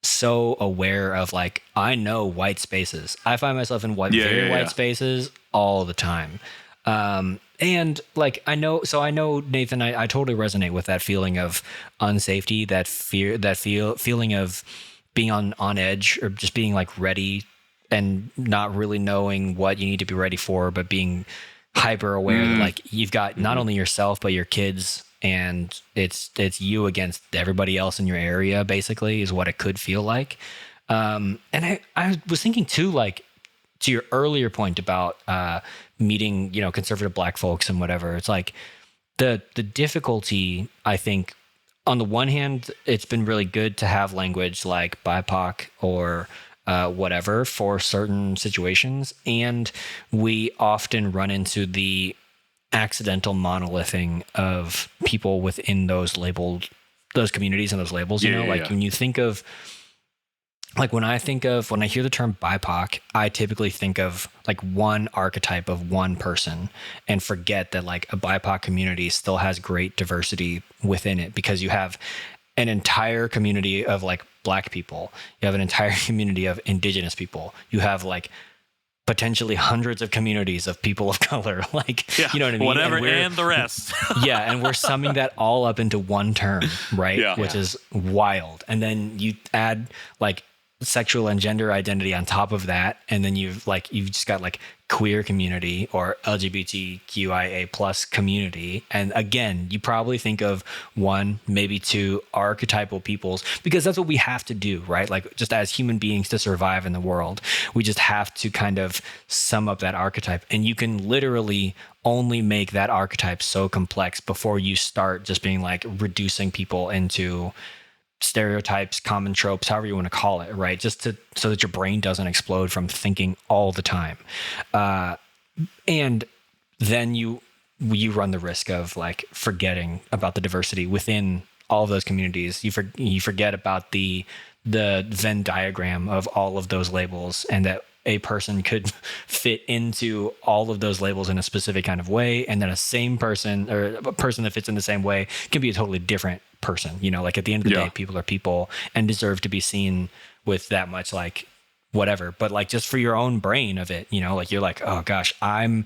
Speaker 1: so aware of like, I know white spaces. I find myself in very white spaces all the time. And like, I know Nathan, I totally resonate with that feeling of unsafety, that feeling of being on edge, or just being like ready and not really knowing what you need to be ready for, but being hyper aware that like you've got not only yourself, but your kids, and it's you against everybody else in your area, basically, is what it could feel like. And I was thinking too, like, to your earlier point about meeting, conservative Black folks and whatever, it's like the difficulty, I think, on the one hand, it's been really good to have language like BIPOC or whatever for certain situations. And we often run into the accidental monolithing of people within those communities and those labels, when you think of, like, when I hear the term BIPOC, I typically think of like one archetype of one person, and forget that like a BIPOC community still has great diversity within it, because you have an entire community of like Black people, you have an entire community of Indigenous people, you have like potentially hundreds of communities of people of color, like, you know what I mean?
Speaker 3: Whatever, and the rest.
Speaker 1: Yeah, and we're summing that all up into one term, right? Yeah. Which is wild. And then you add like sexual and gender identity on top of that, and then you've just got like queer community or LGBTQIA plus community, and again, you probably think of one, maybe two archetypal peoples, because that's what we have to do, right? Like, just as human beings, to survive in the world, we just have to kind of sum up that archetype, and you can literally only make that archetype so complex before you start just being like reducing people into stereotypes, common tropes, however you want to call it, right? Just so that your brain doesn't explode from thinking all the time. And then you run the risk of like forgetting about the diversity within all of those communities. You forget about the Venn diagram of all of those labels, and that a person could fit into all of those labels in a specific kind of way, and then a same person, or a person that fits in the same way, can be a totally different person. Like, at the end of the day, people are people and deserve to be seen with that much like whatever. But like, just for your own brain of it, like, you're like, oh gosh, am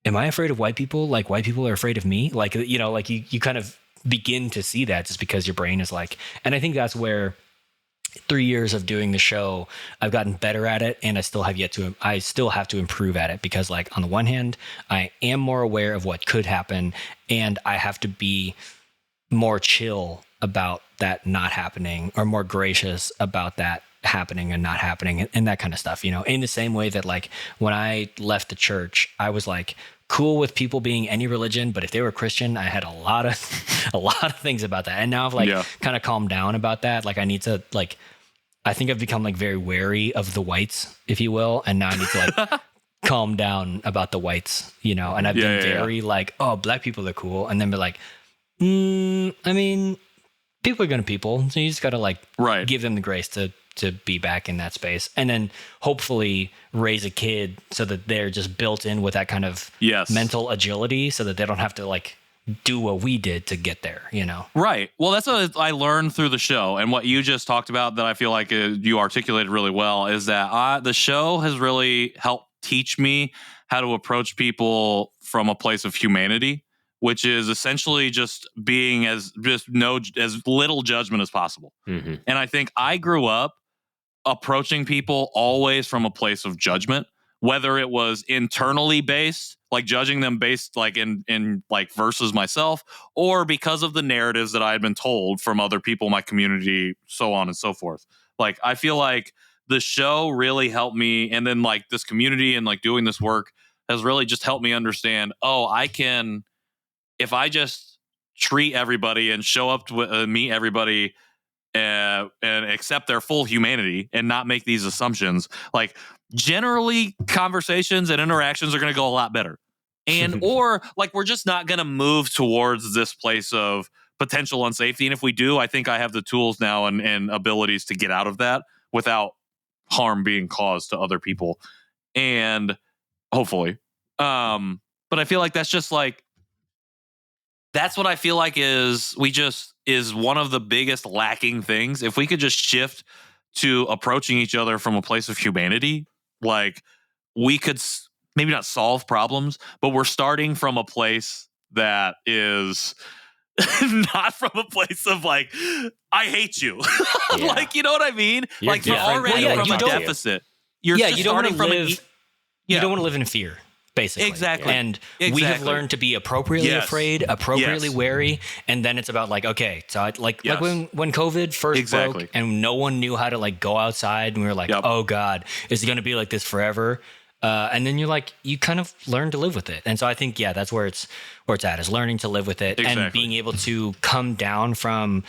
Speaker 1: I afraid of white people? Like, white people are afraid of me? Like, like you kind of begin to see that just because your brain is like, and I think that's where 3 years of doing the show, I've gotten better at it, and I still have to improve at it, because like, on the one hand, I am more aware of what could happen, and I have to be more chill about that not happening, or more gracious about that happening and not happening, and that kind of stuff, in the same way that like, when I left the church, I was like cool with people being any religion, but if they were Christian, I had a lot of things about that. And now I've like kind of calmed down about that. Like I need to like, I think I've become like very wary of the whites, if you will. And now I need to like calm down about the whites, you know, and I've been very like, oh, black people are cool. And then be like, I mean, people are going to people. So you just got to like give them the grace to be back in that space. And then hopefully raise a kid so that they're just built in with that kind of mental agility so that they don't have to like do what we did to get there, you know?
Speaker 3: Right. Well, that's what I learned through the show. And what you just talked about that I feel like you articulated really well is that the show has really helped teach me how to approach people from a place of humanity, which is essentially just being as little judgment as possible. Mm-hmm. And I think I grew up approaching people always from a place of judgment, whether it was internally based, like judging them based like in like versus myself, or because of the narratives that I had been told from other people in my community, so on and so forth. Like, I feel like the show really helped me. And then like this community and like doing this work has really just helped me understand, oh, I can, if I just treat everybody and show up to meet everybody and accept their full humanity and not make these assumptions, like generally conversations and interactions are going to go a lot better. And or like we're just not going to move towards this place of potential unsafety. And if we do, I think I have the tools now and abilities to get out of that without harm being caused to other people. And hopefully. But I feel like that's just like, that's what I feel like is one of the biggest lacking things. If we could just shift to approaching each other from a place of humanity, like we could maybe not solve problems, but we're starting from a place that is not from a place of like, I hate you. Like, you know what I mean?
Speaker 2: You're
Speaker 3: like, you're already from a deficit.
Speaker 1: You don't want to live in fear. Basically.
Speaker 3: Exactly.
Speaker 1: And we have learned to be appropriately afraid, appropriately wary. And then it's about like, okay, so like when COVID first broke and no one knew how to like go outside and we were like, oh God, is it going to be like this forever? And then you're like, you kind of learn to live with it. And so I think, that's where it's at, is learning to live with it and being able to come down from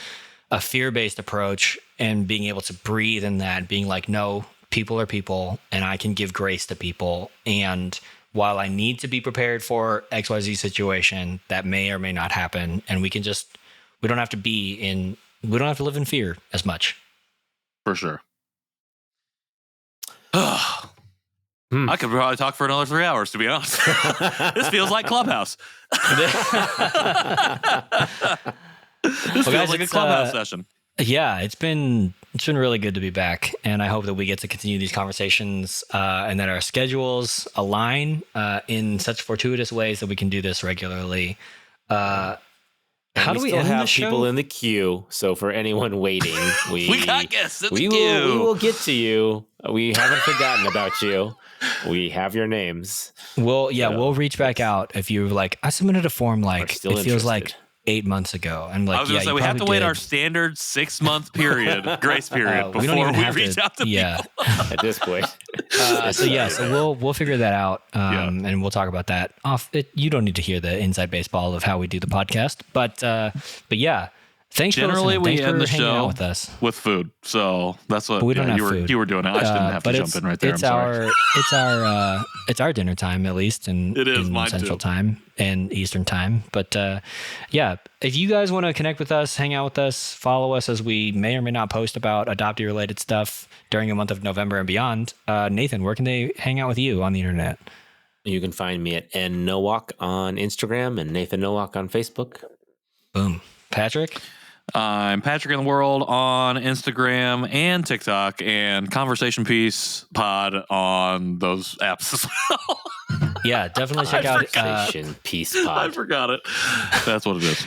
Speaker 1: a fear-based approach and being able to breathe in that, being like, no, people are people and I can give grace to people. And while I need to be prepared for XYZ situation that may or may not happen, and we don't have to live in fear as much.
Speaker 3: For sure. I could probably talk for another 3 hours, to be honest. This feels like Clubhouse. This feels like a Clubhouse session.
Speaker 1: Yeah, it's been really good to be back, and I hope that we get to continue these conversations and that our schedules align in such fortuitous ways that we can do this regularly. How do we end
Speaker 2: have
Speaker 1: the show?
Speaker 2: People in the queue? So for anyone waiting,
Speaker 3: we got guests in the queue.
Speaker 2: We will get to you. We haven't forgotten about you. We have your names.
Speaker 1: We'll reach back out if you're like, I submitted a form like it feels like 8 months ago. And like,
Speaker 3: I was going to say, we have to wait our standard 6-month grace period before we reach out to people.
Speaker 2: At this point.
Speaker 1: So we'll figure that out. And we'll talk about that off. You don't need to hear the inside baseball of how we do the podcast, but yeah. Thanks
Speaker 3: Generally,
Speaker 1: for listening.
Speaker 3: we end the show
Speaker 1: with us
Speaker 3: with food. So that's what
Speaker 1: we don't have food.
Speaker 3: You were doing it. I just didn't have to jump in right there.
Speaker 1: It's our dinner time, at least in Central Time and Eastern Time. But if you guys want to connect with us, hang out with us, follow us as we may or may not post about adoptee related stuff during the month of November and beyond. Nathan, where can they hang out with you on the internet?
Speaker 2: You can find me at nnowalk on Instagram and Nathan Nowalk on Facebook.
Speaker 1: Boom. Patrick?
Speaker 3: I'm Patrick in the World on Instagram and TikTok, and Conversation Piece Pod on those apps as well.
Speaker 1: Yeah, definitely check out
Speaker 2: Conversation Piece Pod.
Speaker 3: I forgot it. That's what it is.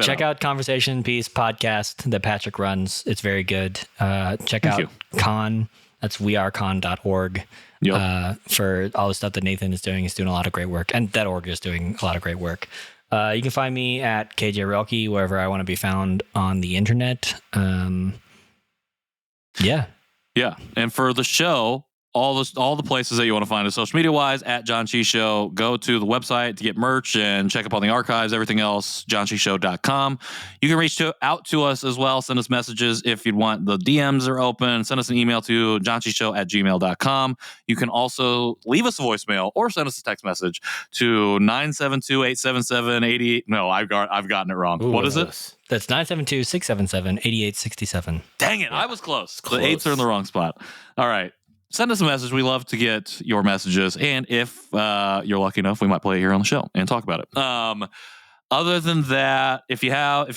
Speaker 3: Check out
Speaker 1: Conversation Piece Podcast that Patrick runs. It's very good. Check out Con. That's wearecon.org. For all the stuff that Nathan is doing. He's doing a lot of great work, and that org is doing a lot of great work. You can find me at KJ Relke wherever I want to be found on the internet. Yeah.
Speaker 3: And for the show, all the places that you want to find us social media wise at Janchi Show. Go to the website to get merch and check up on the archives, everything else, janchishow.com. You can reach out to us as well. Send us messages if you'd want. The DMs are open. Send us an email to janchishow@gmail.com. You can also leave us a voicemail or send us a text message to 972-877-88. No, I've gotten it wrong.
Speaker 2: Ooh,
Speaker 3: what is it?
Speaker 1: That's 972-677-8867.
Speaker 3: Dang it. I was close. The 8s are in the wrong spot. All right. Send us a message. We love to get your messages. And if you're lucky enough, we might play it here on the show and talk about it. Other than that, if you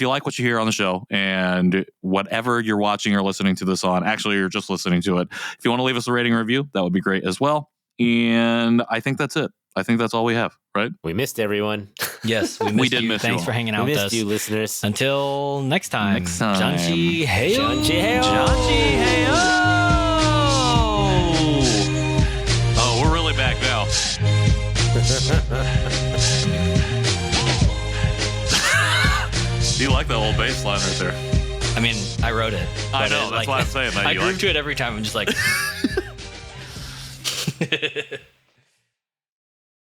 Speaker 3: like what you hear on the show and whatever you're watching or listening to this on, actually, you're just listening to it. If you want to leave us a rating or review, that would be great as well. And I think that's it. I think that's all we have, right?
Speaker 2: We missed everyone.
Speaker 1: Yes, we
Speaker 3: did
Speaker 1: you.
Speaker 3: miss
Speaker 1: Thanks
Speaker 3: you
Speaker 1: for hanging out
Speaker 2: We
Speaker 1: with
Speaker 2: missed
Speaker 1: us.
Speaker 2: you, listeners.
Speaker 1: Until next time. Janchi Heyo.
Speaker 2: Janchi Heyo.
Speaker 3: Janchi Heyo. Oh, we're really back now. Do you like that old bass line right there?
Speaker 1: I mean, I wrote it.
Speaker 3: I know. That's why I'm saying that.
Speaker 1: I
Speaker 3: You
Speaker 1: groove
Speaker 3: like
Speaker 1: to it every time. I'm just like...